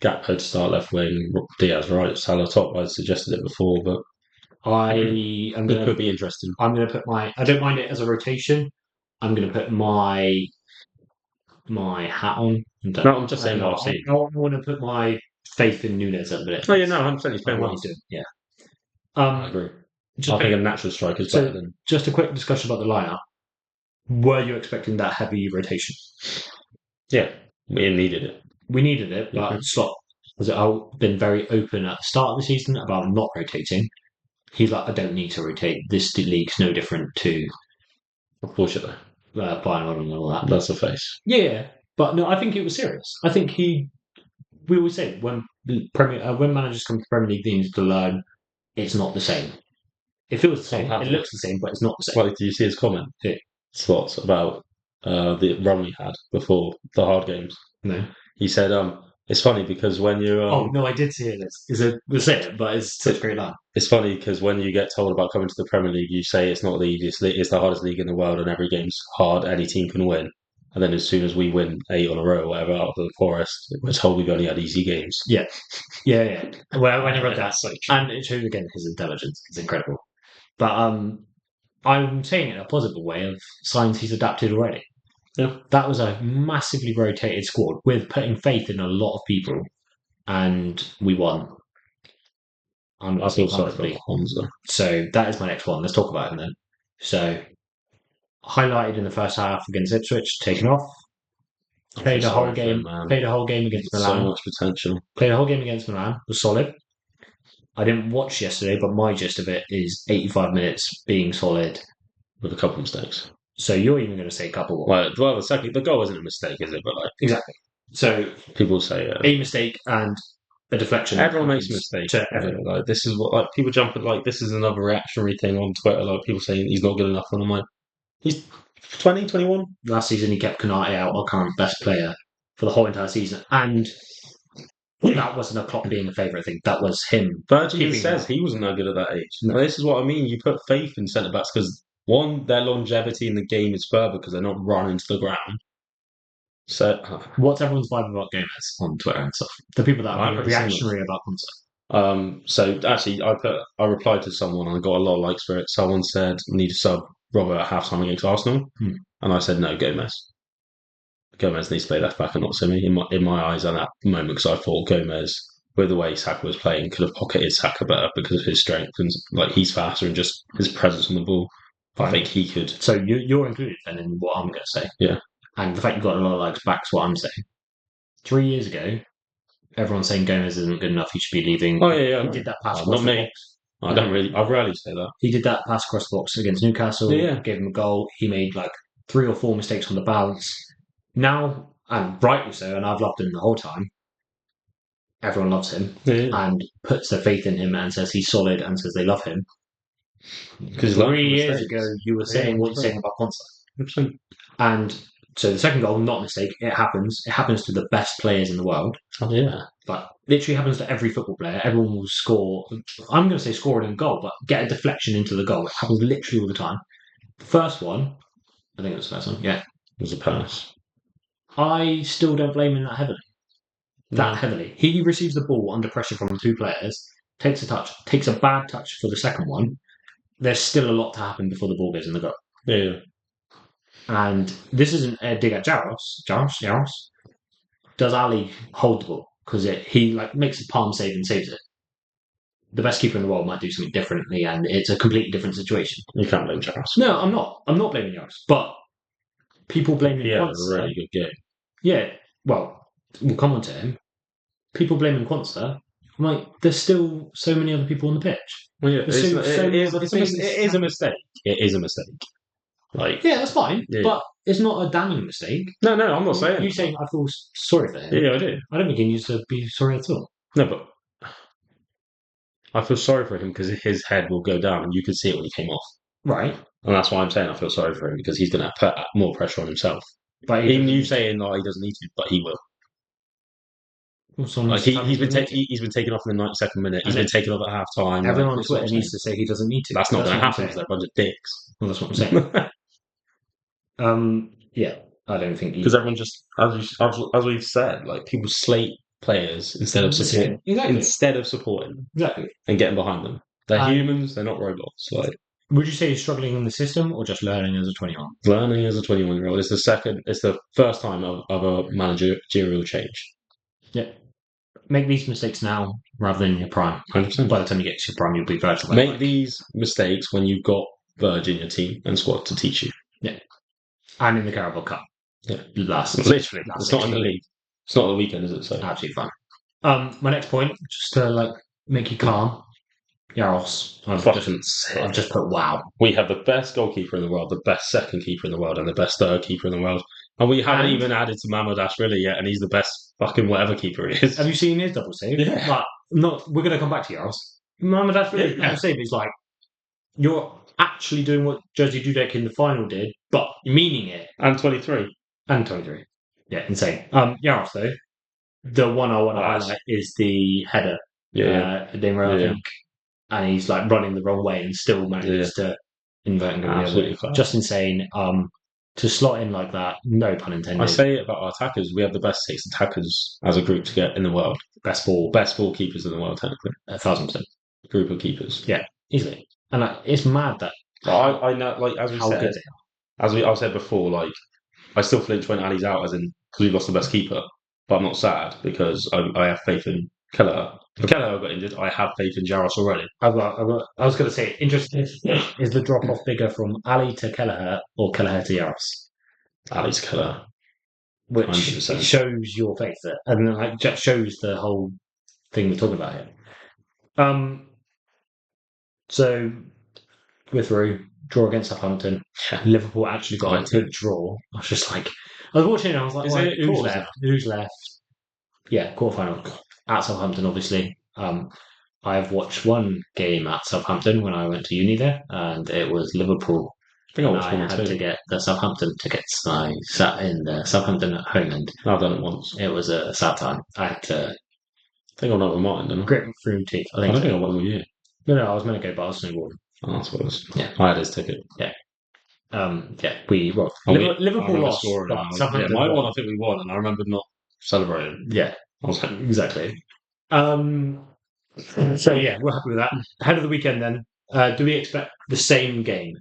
Gakpo to start left wing, Diaz right, Salah top. I suggested it before, but it could be interesting. I'm going to put I don't mind it as a rotation. I'm going to put my hat on. No, I'm just saying what I've seen. I want to put my faith in Nunes at the minute. Oh yeah, no, 100%. He's playing well. He's doing. Yeah. I agree. I think a natural striker is better than. Just a quick discussion about the lineup. Were you expecting that heavy rotation? Yeah, we needed it. We needed it, but Slot has been very open at the start of the season about not rotating. He's like, I don't need to rotate. This league's no different to, unfortunately, Bayern and all that. That's the face. Yeah, but no, I think it was serious. I think we always say when managers come to Premier League, they need to learn it's not the same. It feels the same. It looks the same, but it's not the same. Well, do you see his comment? Slots about the run we had before the hard games. No. He said, it's funny because when you... oh, no, I did see it. We'll say it, but it's such a great line. It's funny because when you get told about coming to the Premier League, you say it's not the easiest league, it's the hardest league in the world and every game's hard, any team can win. And then as soon as we win 8 on a row or whatever out of the Forest, we're told we've only had easy games. Yeah. Well, when I read that, and it shows again his intelligence. It's incredible. But I'm saying it in a positive way of signs he's adapted already. Yeah. That was a massively rotated squad with putting faith in a lot of people, and we won. I feel sorry for Honza. So that is my next one. Let's talk about him then. So, highlighted in the first half against Ipswich, taken off. Played a whole game against Milan. So much potential. Played a whole game against Milan. Was solid. I didn't watch yesterday, but my gist of it is 85 minutes being solid. With a couple of mistakes. So you're even going to say a couple. Well, the goal isn't a mistake, is it? But exactly. So people say a mistake and a deflection. Everyone makes mistakes. Like this is what people jump at. Like this is another reactionary thing on Twitter. Like people saying he's not good enough, and I'm like, he's 20, 21. Last season he kept Konate out, our current best player, for the whole entire season, and that wasn't a Klopp being a favourite thing. That was him. Virgil says he wasn't that good at that age. No. This is what I mean. You put faith in centre backs because. One, their longevity in the game is further because they're not running to the ground. So, what's everyone's vibe about Gomez on Twitter and stuff? The people that are reactionary about Konsa. So actually, I replied to someone and I got a lot of likes for it. Someone said we need to sub Robert at halftime against Arsenal, and I said no, Gomez. Gomez needs to play left back and not Simi. In my eyes, at that moment, because I thought Gomez, with the way Saka was playing, could have pocketed Saka better because of his strength and like he's faster and just his presence on the ball. I think he could. So you're included then in what I'm going to say. Yeah. And the fact you've got a lot of likes back's what I'm saying. 3 years ago, everyone's saying Gomez isn't good enough. He should be leaving. Oh yeah. He did that pass across the box. I rarely say that. He did that pass across the box against Newcastle. Yeah. Gave him a goal. He made like 3 or 4 mistakes on the bounce. Now, and rightly so, and I've loved him the whole time. Everyone loves him and puts their faith in him and says he's solid and says they love him. Because 3 years ago, you were saying what you're saying about Konsa. And so the second goal, not a mistake. It happens. It happens to the best players in the world. Oh, yeah. But literally happens to every football player. Everyone will score. I'm going to say score in a goal, but get a deflection into the goal. It happens literally all the time. The first one, I think it was the first one. Yeah. It was a pass. I still don't blame him that heavily. He receives the ball under pressure from the 2 players, takes a touch, takes a bad touch for the second one. There's still a lot to happen before the ball goes in the goal. Yeah. And this isn't a dig at Jaros. Does Ali hold the ball? Because he makes a palm save and saves it. The best keeper in the world might do something differently, and it's a completely different situation. You can't blame Jaros. No, I'm not. I'm not blaming Jaros. But people blaming Konsa. Yeah, it was a really good game. Yeah, well, we'll come on to him. People blaming Konsa. I'm like, there's still so many other people on the pitch. Well, yeah, it is a mistake. It is a mistake. Like, Yeah, that's fine, Yeah. but it's not a damning mistake. no, I'm not saying. You saying I feel sorry for him? Yeah, I do. I don't think he needs to be sorry at all. No, but I feel sorry for him because his head will go down, and you could see it when he came off. Right. And that's why I'm saying I feel sorry for him because he's going to put more pressure on himself. But Even you saying he doesn't need to, but he will. Like he's been taken off in the 92nd minute. He's been taken off at half time. Everyone on Twitter needs to say he doesn't need to. That's not going to happen because they're a bunch of dicks. Well, that's what I'm saying. Yeah, I don't think because everyone just as we've said, like people slate players instead of supporting. Exactly. Instead of supporting. Exactly. And getting behind them. They're humans. They're not robots. Like. Would you say he's struggling in the system or just learning as a 21? Learning as a 21-year-old. It's the first time of a managerial change. Yeah. Make these mistakes now rather than in your prime. 100%. By the time you get to your prime, you'll be Virgil. Make these mistakes when you've got Virgil in your team and squad to teach you. Yeah. And in the Carabao Cup. Yeah. Literally. It's not in the league. It's not the weekend, is it? So absolutely fine. My next point, just to make you calm. Yaros. I've just put wow. We have the best goalkeeper in the world, the best second keeper in the world, and the best third keeper in the world. And we haven't even added to Mamardashvili yet, and he's the best fucking whatever keeper he is. Have you seen his double save? Yeah. We're going to come back to Yaros. Mamardashvili double save is you're actually doing what Jerzy Dudek in the final did, but meaning it. And 23. Yeah, insane. Yaros, though, the one I want to highlight is the header. I think. And he's running the wrong way and still manages to invert and go the other way. Just insane. To slot in like that, no pun intended. I say it about our attackers. We have the best 6 attackers as a group to get in the world. Best ball keepers in the world, technically. 1,000%. Group of keepers. Yeah, easily. And it's mad that. I know, as we said, I've said before, I still flinch when Ali's out, as in because we've lost the best keeper. But I'm not sad because I have faith in Kelleher. If Kelleher got injured, I have faith in Jaros already. I was going to say, interesting. Is the drop off bigger from Ali to Kelleher or Kelleher to Jaros? Ali to Kelleher. Which 100%. Shows your faith there. And then just shows the whole thing we're talking about here. So, we're through. Draw against Southampton. Yeah. Liverpool actually got a good draw. I was just I was watching it and I was like, who's left? Who's left? Yeah, quarterfinal. At Southampton, obviously. I have watched one game at Southampton when I went to uni there, and it was Liverpool. I think I watched one or two. I had to get the Southampton tickets. I sat in the Southampton at home end. I've done it once. It was a sad time. I had to. I think I went with Martin, didn't I? Grit through teeth. I don't think I went with you. No, I was meant to go, but I was snowboarding. Oh, that's what it was. Yeah, I had his ticket. Yeah. Liverpool lost. Southampton my one, I think we won, and I remember not celebrating. Yeah, exactly. So yeah, we're happy with that. Ahead of the weekend, then, do we expect the same game?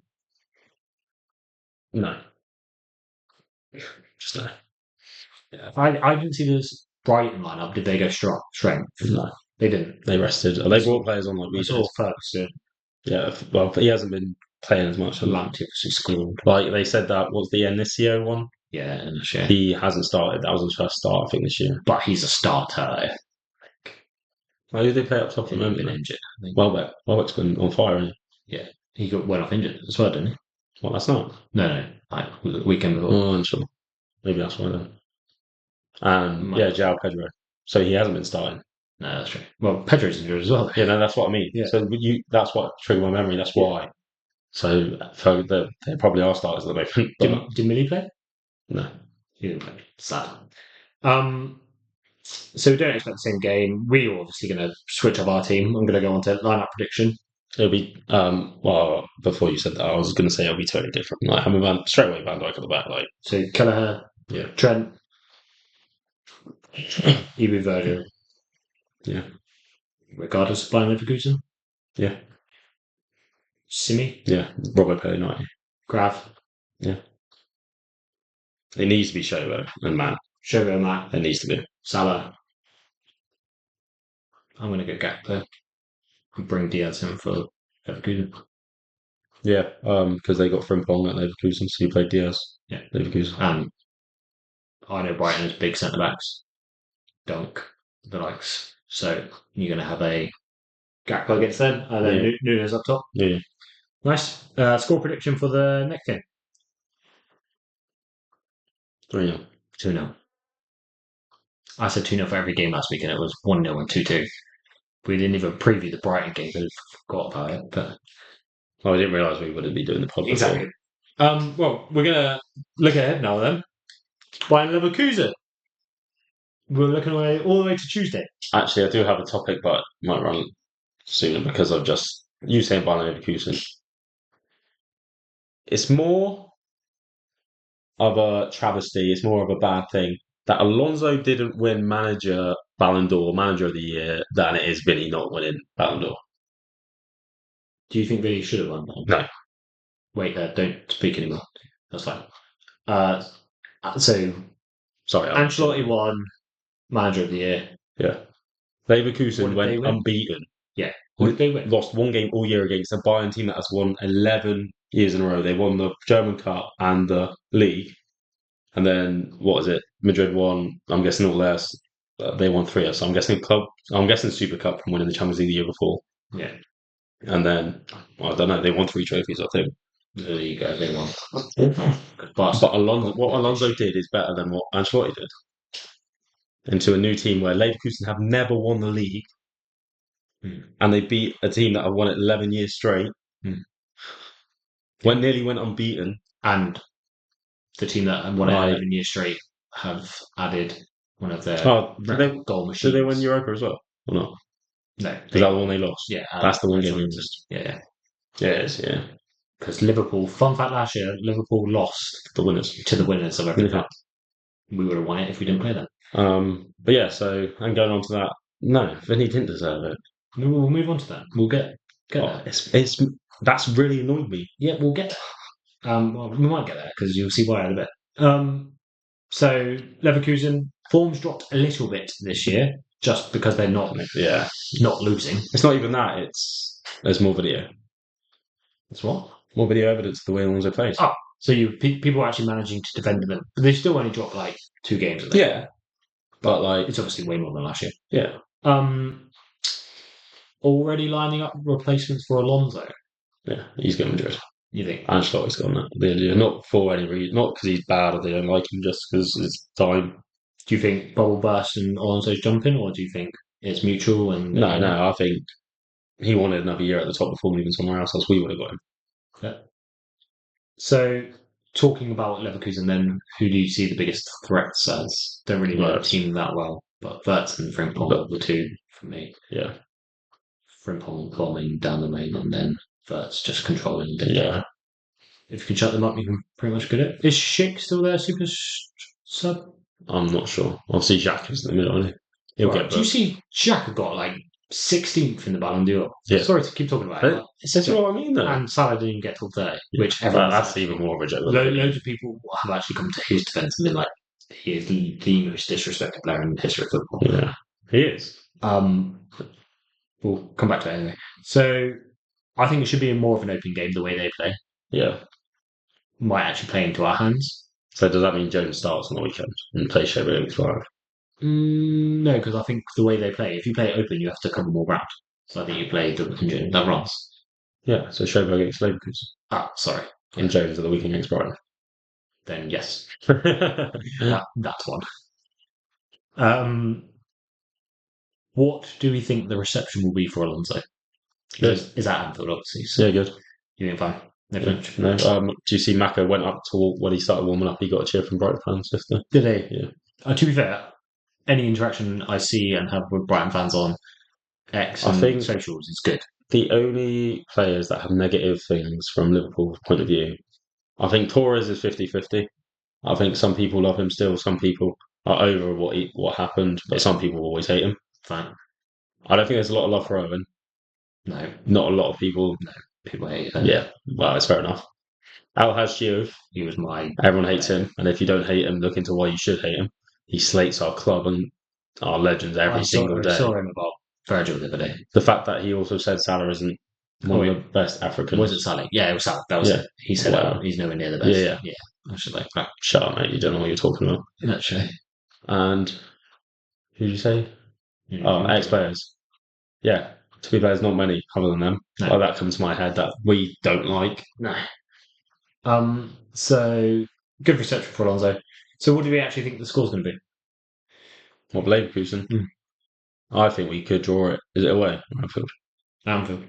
No. Just no. Yeah. I didn't see this Brighton lineup. Did they go strength? No, they didn't. They rested. They brought players on like we saw Ferguson. Yeah, well, he hasn't been playing as much. Lamptey scored. They said that was the Inicio one. Yeah, Inicio. He hasn't started. That was his first start, I think, this year. But he's a starter. Why did they play up top at the moment? Been injured. Welbeck's been on fire, hasn't he? Yeah, he went off injured as well, didn't he? Well, that's not. No. The weekend before. Oh, I'm sure. Maybe that's why then. João Pedro. So he hasn't been starting. No, that's true. Well, Pedro's injured as well. Yeah, no, that's what I mean. Yeah. So that's what triggered my memory. That's why. So they probably are starters at the moment. Did Millie play? No. He didn't play. Sad. So we don't expect the same game. We're obviously going to switch up our team. I'm going to go on to lineup prediction. It'll be before you said that, I was going to say it'll be totally different. Having straight away Van Dijk at the back, so Kelleher, Trent, Ibu Virgil, regardless of Bayern Leverkusen, Simi, Robbo Pelé 90, Grav, it needs to be Shogo and Matt. It needs to be Salah. I'm going to go Gakpo. Bring Diaz in for Leverkusen. Yeah, because they got Frimpong at Leverkusen, so you played Diaz. Yeah, Leverkusen. I know Brighton has big centre backs, Dunk, the likes. So you're going to have a Gakpo against them, and then Nunes up top. Yeah, nice. Score prediction for the next game. 3-0. 2-0. I said 2-0 for every game last week, and it was 1-0 and 2-2. We didn't even preview the Brighton game, because I forgot about it. But I didn't realise we wouldn't be doing the pod exactly. Well, we're gonna look ahead now. Then Bayern Leverkusen. We're looking away all the way to Tuesday. Actually, I do have a topic, but it might run sooner because of just you saying Bayern Leverkusen. It's more of a travesty. It's more of a bad thing that Alonso didn't win manager Ballon d'Or, manager of the year, than it is Vinny not winning Ballon d'Or. Do you think Vinny should have won that? No. Wait, don't speak anymore. That's fine. So Sorry. Ancelotti won manager of the year. Yeah. Leverkusen What did they went win? unbeaten. Yeah. What did they win? Lost one game all year against a Bayern team that has won 11 years in a row. They won the German Cup and the league. And then, what is it? Madrid won, I'm guessing all theirs. They won 3. So I'm guessing Super Cup from winning the Champions League the year before. Yeah. And then, I don't know, they won 3 trophies, I think. There you go, they won. But what Alonso did is better than what Ancelotti did. Into a new team where Leverkusen have never won the league. And they beat a team that have won it 11 years straight. Nearly went unbeaten. And the team that won it 11 years straight have added one of their goal machines. Did they win Europa as well? Or not? No. Is that the one they lost? Yeah. That's the one game they lost. Yeah. Yeah, it is, yeah. Because Liverpool, fun fact last year, Liverpool lost the winners to the winners of every cup. We would have won it if we didn't play them. But yeah, so and going on to that, no, Vinny didn't deserve it. No, we'll move on to that. We'll get there. It's that's really annoyed me. Yeah, we'll get there. Well, we might get there because you'll see why in a bit. So Leverkusen form's dropped a little bit this year, just because they're not losing. It's not even that. There's more video. It's what? More video evidence of the way Alonso plays. Oh, so people are actually managing to defend them, but they still only dropped like 2 games. Yeah, but like it's obviously way more than last year. Yeah. Already lining up replacements for Alonso. Yeah, he's going Madrid. You think? Ancelotti's gone that. Not for any reason. Not because he's bad or they don't like him, just because it's time. Do you think bubble burst and Alonso's jumping, or do you think it's mutual? And no, I think he wanted another year at the top before moving somewhere else we would have got him. Yeah. So, talking about Leverkusen, then, who do you see the biggest threats as? Don't really know the team that well, but Wirtz and Frimpong are the 2 for me. Yeah. Frimpong bombing down the lane, and then Wirtz just controlling the Yeah. If you can shut them up, you can pretty much get it. Is Schick still there, super sub? I'm not sure. Obviously, Jacques is in the middle, he'll get. Do you see Jacques got like 16th in the Ballon d'Or? Yeah. Sorry to keep talking about it. That's what I mean, though. And Salah didn't get till 30, which that's even more of a joke. Loads of people have actually come to his defence and been like, he is the most disrespected player in the history of football. Yeah, he is. We'll come back to it anyway. So, I think it should be more of an open game the way they play. Yeah. Might actually play into our hands. So does that mean Jones starts on the weekend and plays Sheffield against Brighton? No, because I think the way they play, if you play it open, you have to cover more ground. So I think you play Jones and runs. Yeah, so Sheffield against Leverkusen. Sorry. And Jones at the weekend against Brighton. Then yes. That's one. What do we think the reception will be for Alonso? Good. Is that Anfield, obviously? So yeah, good. You think fine? No. Do you see Maka went up to when he started warming up? He got a cheer from Brighton fans yesterday. Did he? Yeah. To be fair, any interaction I see and have with Brighton fans on X and socials is good. The only players that have negative things from Liverpool's point of view, I think Torres is 50-50. I think some people love him still. Some people are over what happened, but some people always hate him. Fine. I don't think there's a lot of love for Owen. No. Not a lot of people. No. People hate him. Yeah. Well, it's fair enough. Al-Haj Diouf. He was Everyone hates him. And if you don't hate him, look into why you should hate him. He slates our club and our legends every single day. I saw him about Virgil the other day. The fact that he also said Salah isn't one of the best Africans. Was it Salah? Yeah, it was Salah. That was it. He said he's nowhere near the best. Yeah. I was like, shut up, mate. You don't know what you're talking about. Actually. And who did you say? Ex-players. Yeah. To be fair, there's not many other than them. No. That comes to my head that we don't like. No. So good reception for Alonso. So what do we actually think the score's going to be? What, Leverkusen? Mm. I think we could draw it. Is it away? Anfield. Anfield.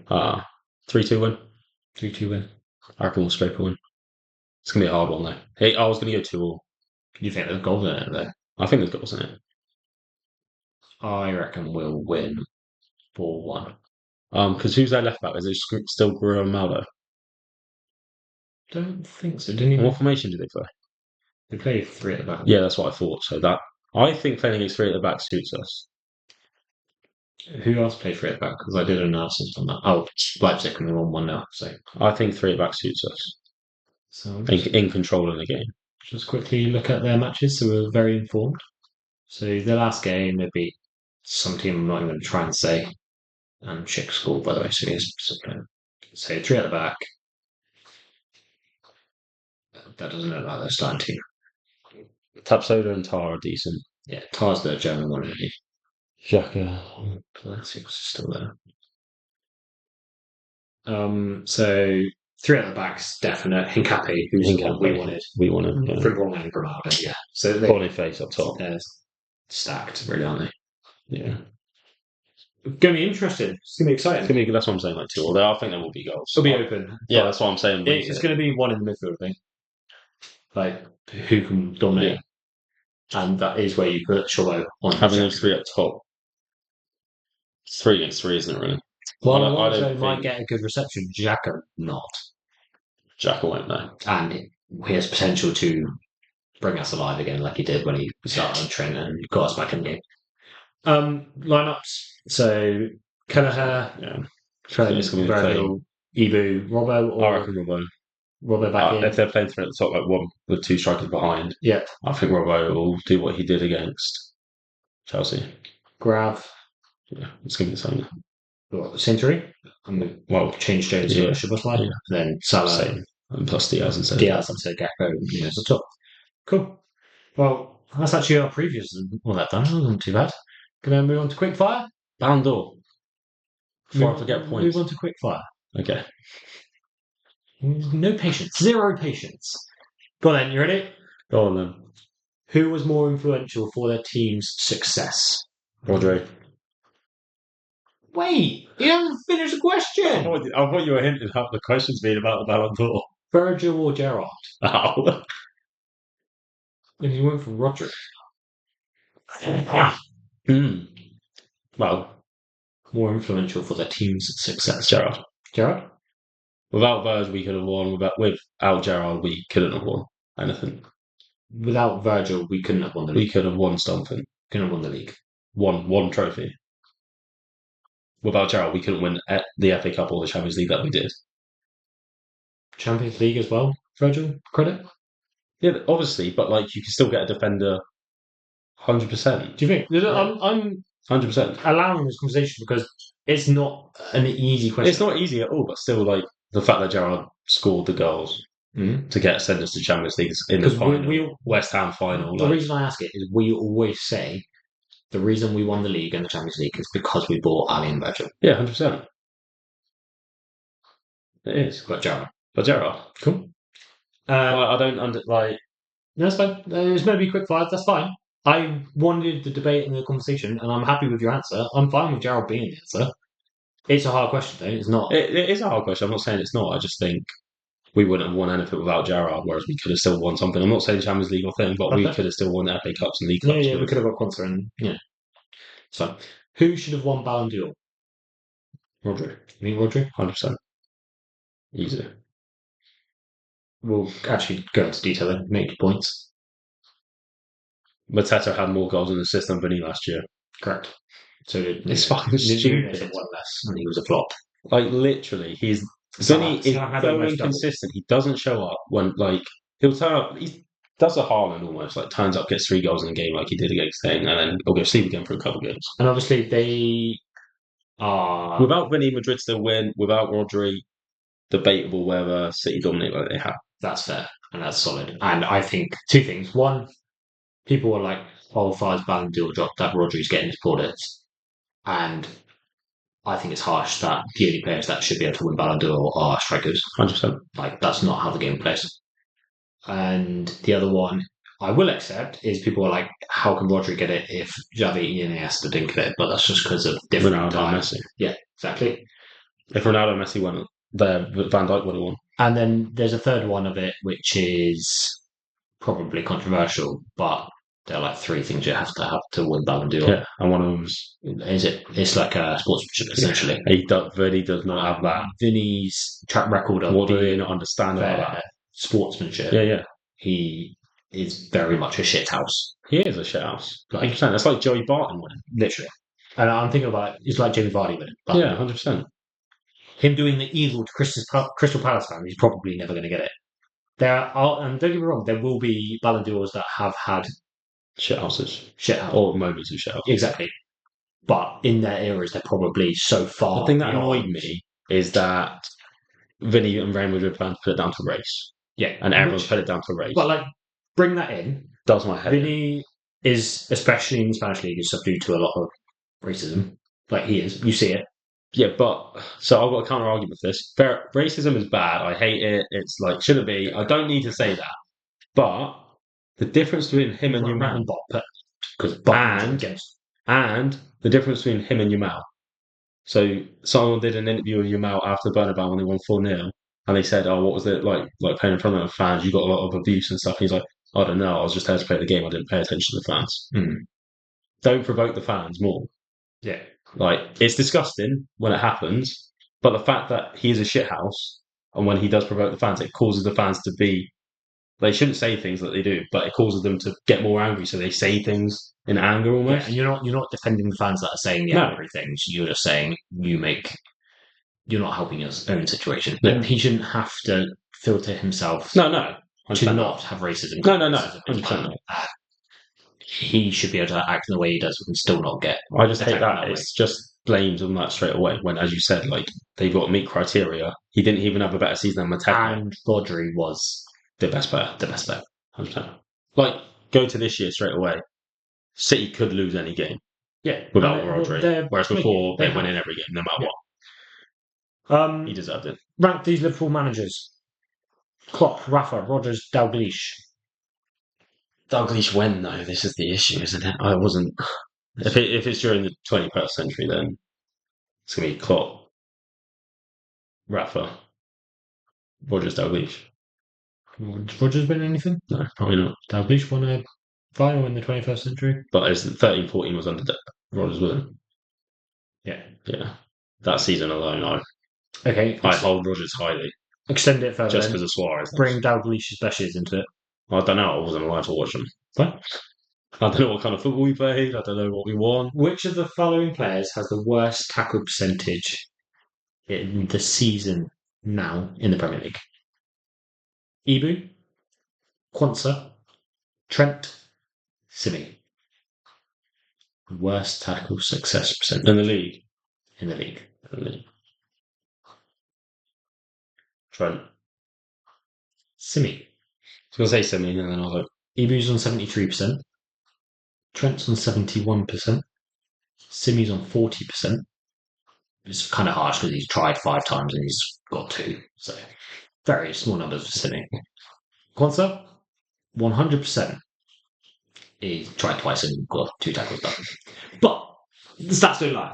3-2 win. 3-2 win. I reckon we'll scrape a win. It's going to be a hard one, though. Hey, I was going to go 2-2. You think there's goals in it, though? I think there's goals in it. I reckon we'll win 4-1. Because who's their left back? Is it still Maldo? Don't think so. Didn't And even. what formation do they play? They play 3 at the back. Yeah, that's what I thought. So I think playing against 3 at the back suits us. Who else played 3 at the back? Because I did an analysis on that. Oh, Leipzig and we won 1-0. So I think 3 at the back suits us. So in control of the game. Just quickly look at their matches, so we're very informed. So the last game, they beat some team I'm not even going to try and say. And Chick scored, by the way, so he's so 3 at the back. That doesn't look like their starting team. Tapsoda and Tar are decent. Yeah, Tar's the German one, isn't he? Xhaka. Palacios is still there. So 3 at the back's definite. Hincapié, who's what we wanted. We wanted. Yeah. Frimpong and Grimaldo, yeah. So they're face up top. They're stacked, really, aren't they? Yeah. It's going to be interesting. It's going to be exciting. That's what I'm saying, like 2. Although I think there will be goals. It'll be open. Yeah, that's what I'm saying. It's going to be one in the midfield, I think. Like, who can dominate? Yeah. And that is where you put Shaw on. Having those 3 up top. 3 against 3, isn't it, really? Well, Alonso might get a good reception. Xhaka not. Xhaka won't, no. And he has potential to bring us alive again, like he did when he started on Trent and got us back in the game. Lineups. So Kelleher, Virgil, Ibu, Robbo, I reckon Robbo. Robbo back in. If they're playing 3 at the top, like one with 2 strikers behind, yeah, I think Robbo will do what he did against Chelsea. Grav. Yeah, it's going to be the same. What, Century? Change Jones to Szoboszlai. Yeah. Then Salah. Same. And plus Diaz and so Gakpo as the top. Cool. Well, that's actually our previews and all that done. It wasn't too bad. Going to move on to quickfire? Ballon d'Or. Before I forget points. Move on to quickfire. Okay. No patience. 0 patience. Go on then, you ready? Go on then. Who was more influential for their team's success? Rodri. Wait, you haven't finished the question. I thought you were hinting at the questions being about the Ballon d'Or. Virgil or Gerrard? Oh. And you went for Rodri. Well, more influential for their team's success. Gerrard? Without Virgil, we could have won. Without Gerrard, we couldn't have won anything. Without Virgil, we couldn't have won the league. We could have won something. Couldn't have won the league. One trophy. Without Gerrard, we couldn't win the FA Cup or the Champions League that we did. Champions League as well, Virgil? Credit? Yeah, obviously, but like you can still get a defender 100%. Do you think? Yeah. I'm 100% allowing this conversation because it's not an easy question. It's not easy at all, but still, like the fact that Gerrard scored the goals to send us to Champions League in the final, West Ham final. The reason I ask it is we always say the reason we won the league and the Champions League is because we bought Ali and Virgil. Yeah, 100%. It is. But Gerrard. Cool. I don't That's fine. It's going to be quick fire. That's fine. I wanted the debate and the conversation, and I'm happy with your answer. I'm fine with Gerrard being the answer. It's a hard question, though. It's not. It is a hard question. I'm not saying it's not. I just think we wouldn't have won anything without Gerrard, whereas we could have still won something. I'm not saying Champions League or thing, but we could have still won the FA Cups and League Cups. Yeah, we could have got Quanta and So, who should have won Ballon d'Or? Rodri. You mean Rodri? 100%. Easy. We'll actually go into detail and make your points. Mateta had more goals and assists than Vinny last year. Correct. So it's fucking stupid. One less, and he was a flop. Like literally, Vinny is so inconsistent. He doesn't show up when he'll turn up. He does a Haaland almost, turns up, gets 3 goals in a game like he did against Thing, and then he'll go sleep again for a couple of games. And obviously they are without Vinny, Madrid still win. Without Rodri, debatable whether City dominate like they have. That's fair and that's solid. And I think 2 things. One, people are like, Fire's Ballon d'Or drop that Rodri's getting his plaudits. And I think it's harsh that the only players that should be able to win Ballon d'Or are strikers. 100%. That's not how the game plays. And the other one, I will accept is people are like, how can Rodri get it if Xavi and Iniesta didn't get it? But that's just because of different Ronaldo and times. Messi. Yeah, exactly. If Ronaldo and Messi won, Van Dijk would have won. And then there's a third one of it, which is probably controversial, but there are like three things you have to win Ballon d'Or. Yeah, and one of them's Is it? It's like a sportsmanship essentially. Vinny does not have that. Vinny's track record of What do they being not understand about that? sportsmanship. Yeah. He is very much a shithouse. He is a shithouse. 100%. That's like Joey Barton winning. Literally. And I'm thinking about it's like Jamie Vardy winning. But Yeah, 100%. him doing the evil to Crystal Palace fans, he's probably never going to get it. There are, and don't get me wrong, there will be Ballon d'Ors that have had Shithouses. shithouse. Or moments of shithouse. Exactly. But in their eras, they're probably so far. The thing that beyond. annoyed me is that Vinny and Real Madrid planned to put it down to race. Yeah. And everyone's put it down to race. But like, bring that in. Does my head. Vinny is, especially in the Spanish league, is subdued to a lot of racism. Like he is. You see it. Yeah, but so I've got a counter argument with this. Racism is bad. I hate it. It's like shouldn't be. I don't need to say that. But the difference between him and Yamal, and the difference between him and Yamal. So someone did an interview with Yamal after Bernabeu when they won 4-0, and they said, "Oh, what was it like playing in front of fans? You got a lot of abuse and stuff." And he's like, "I don't know. I was just there to play the game. I didn't pay attention to the fans." Don't provoke the fans more. Yeah. Like, it's disgusting when it happens, but the fact that he is a shithouse, and when he does provoke the fans, it causes the fans to be. They shouldn't say things that they do, but it causes them to get more angry, so they say things in anger almost. Yeah, and you're not defending the fans that are saying the angry things. You're just saying you're not helping your own situation. Yeah. He shouldn't have to filter himself. No. To not have racism. No. 100%. He should be able to act in the way he does and still not get. I just hate that. It's just blames on that straight away. When, as you said, like they've got to meet criteria. He didn't even have a better season than MOTW. And Rodri was the best player. 100%. Like, go to this year straight away. City could lose any game. Yeah. Without Rodri. Whereas before, they win in every game, no matter what. He deserved it. Rank these Liverpool managers. Klopp, Rafa, Rodgers, Dalglish. Dalglish when, though? This is the issue, isn't it? I wasn't... If it's during the 21st century, then it's going to be Klopp, Rafa, Rodgers, Dalglish. Rodgers win anything? No, probably not. Dalglish won a final in the 21st century. But as 13-14 was under Rodgers, wasn't it? Yeah. That season alone, I hold Rodgers highly. Extend it further. Just because of Suarez. Bring Dalglish's Beshes into it. I don't know. I wasn't allowed to watch them. What? I don't know what kind of football we played. I don't know what we won. Which of the following players has the worst tackle percentage in the season now in the Premier League? Ibu, Quansah, Trent, Simi. Worst tackle success percentage in the league. In the league. Trent. Simi. I was going to say Simi, and then I was like... Ibu's on 73%. Trent's on 71%. Simi's on 40%. It's kind of harsh because he's tried 5 times and he's got 2. So, very small numbers for Simi. Quansah, 100%. He tried twice and got 2 tackles done. But, the stats don't lie.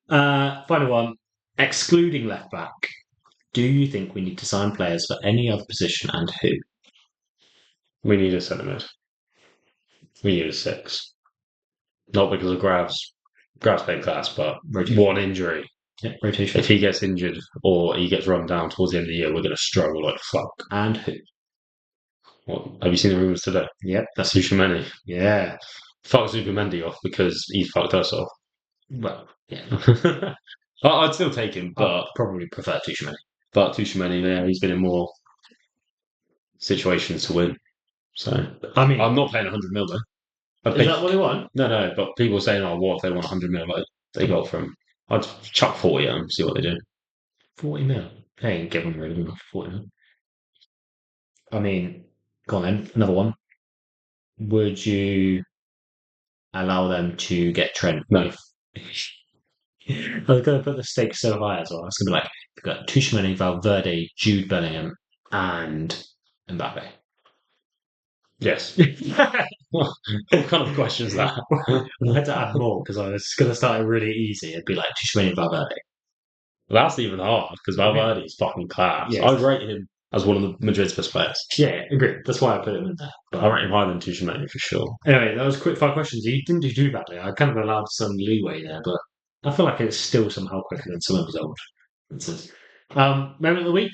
Yeah. Final one. Excluding left back, do you think we need to sign players for any other position and who? We need a centre mid. We need a 6. Not because of Grav's playing class, but rotation. One injury. Yeah, rotation. If he gets injured or he gets run down towards the end of the year, we're going to struggle like fuck. And who? What, have you seen the rumours today? Yep. That's Tchouaméni. Yeah. Fuck Zubimendi off because he fucked us off. Well, yeah. I'd still take him, but... I'd probably prefer Tchouaméni. But Tchouaméni, yeah, he's been in more situations to win. So, I mean... I'm not paying 100 mil, though. Is that what they want? No, but people are saying, oh, what if they want 100 mil? Like, they got from... I'd chuck 40 at them, see what they do. 40 mil? Hey, give them rid of them for 40 mil. I mean, go on then, another one. Would you allow them to get Trent? No. I was going to put the stakes so high as well. I was going to be like, we've got Tchouaméni, Valverde, Jude Bellingham, and Mbappe. Yes. What kind of question is that? I had to add more because I was going to start it really easy. It'd be like Tchouaméni Valverde. That's even hard because Valverde is fucking class. Yes. I'd rate him as one of the Madrid's best players. Yeah, agree. That's why I put him in there. But I rate him higher than Tchouaméni for sure. anyway, that was quick fire questions. You didn't do too badly. I kind of allowed some leeway there, but I feel like it's still somehow quicker than some of his old answers. Moment of the week.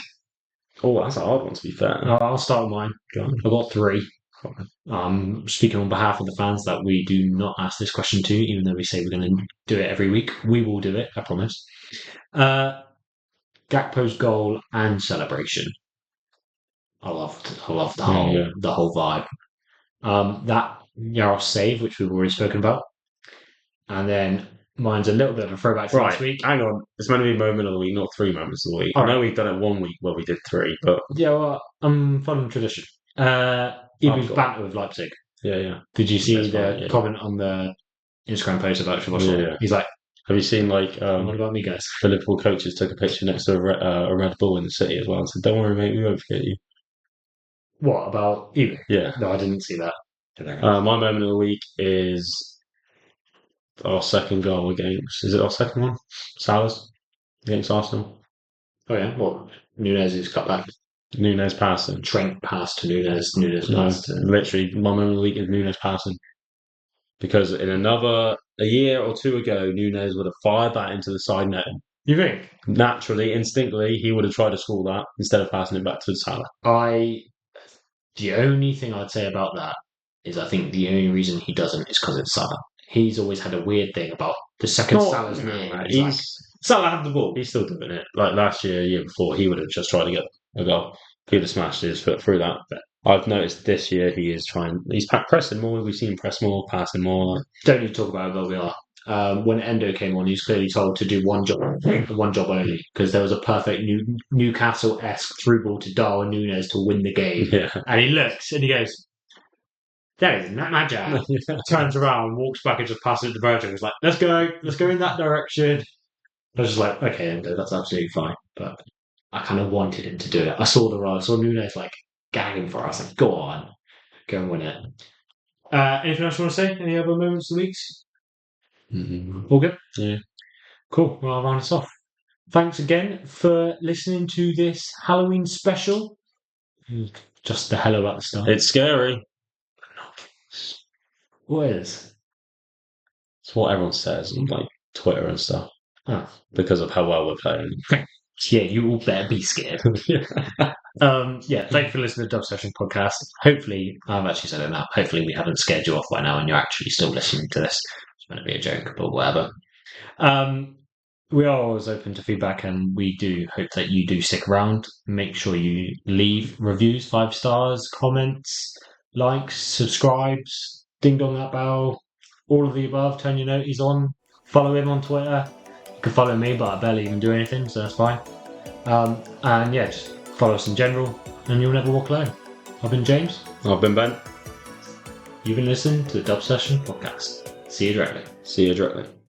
Oh, that's a hard one to be fair. I'll start with mine. I've got three. Speaking on behalf of the fans that we do not ask this question to, even though we say we're going to do it every week. We will do it, I promise. Gakpo's goal and celebration. I loved the whole vibe. That Yaros save, which we've already spoken about, and then mine's a little bit of a throwback to last week. Hang on, it's meant to be moment of the week, not 3 moments of the week. All I know right. we've done it 1 week where we did 3, but Yeah, well, I'm following tradition. Ibu's banter with Leipzig. yeah. Did you see the comment on the Instagram post about Shabbat? Yeah. He's like, have you seen what about me, guys? the Liverpool coaches took a picture next to a Red Bull in the city as well and said, "Don't worry, mate, we won't forget you." What about Ibu? Yeah. No, I didn't see that. My moment of the week is our second goal against. Is it our second one? Salah's against Arsenal. Oh yeah, well, Nunez's cut back. Nunes passing. Trent passed to Nunez. Nunez passed to... Literally, my moment of the week is Nunes passing. Because in a year or two ago, Nunes would have fired that into the side net. You think? Naturally, instinctively, he would have tried to score that instead of passing it back to Salah. The only thing I'd say about that is I think the only reason he doesn't is because it's Salah. He's always had a weird thing about the second Salah's near. Salah had the ball. He's still doing it. Like last year before, he would have just tried to get a goal. He would have smashed his foot through that. But I've noticed this year he's pressing more. We've seen him press more, passing more. Don't need to talk about it, but we are. When Endo came on, he was clearly told to do one job only, because there was a perfect Newcastle-esque through ball to Darwin Núñez to win the game. Yeah. And he looks and he goes, "That is not my job." Turns around, walks back and just passes it to Virgil. He's like, let's go in that direction. I was just like, okay, Endo, that's absolutely fine. But I kind of wanted him to do it. I saw Núñez like gagging for us. Like, go on, go and win it. Anything else you want to say? Any other moments of the weeks? Mm-hmm. All good? Yeah. Cool. Well, I'll round us off. Thanks again for listening to this Halloween special. Just the hello at the start. It's scary. What is? It's what everyone says on like Twitter and stuff. Oh. Because of how well we're playing. Yeah, you all better be scared. Thank you for listening to Dub Session Podcast. Hopefully, I've actually said it now. Hopefully, we haven't scared you off by now and you're actually still listening to this. It's going to be a joke, but whatever. We are always open to feedback, and we do hope that you do stick around. Make sure you leave reviews, 5 stars, comments, likes, subscribes, ding dong that bell, all of the above. Turn your noties on. Follow him on Twitter. You can follow me, but I barely even do anything, so that's fine. Just follow us in general, and you'll never walk alone. I've been James. I've been Ben. You've been listening to the Dub Session Podcast. See you directly. See you directly.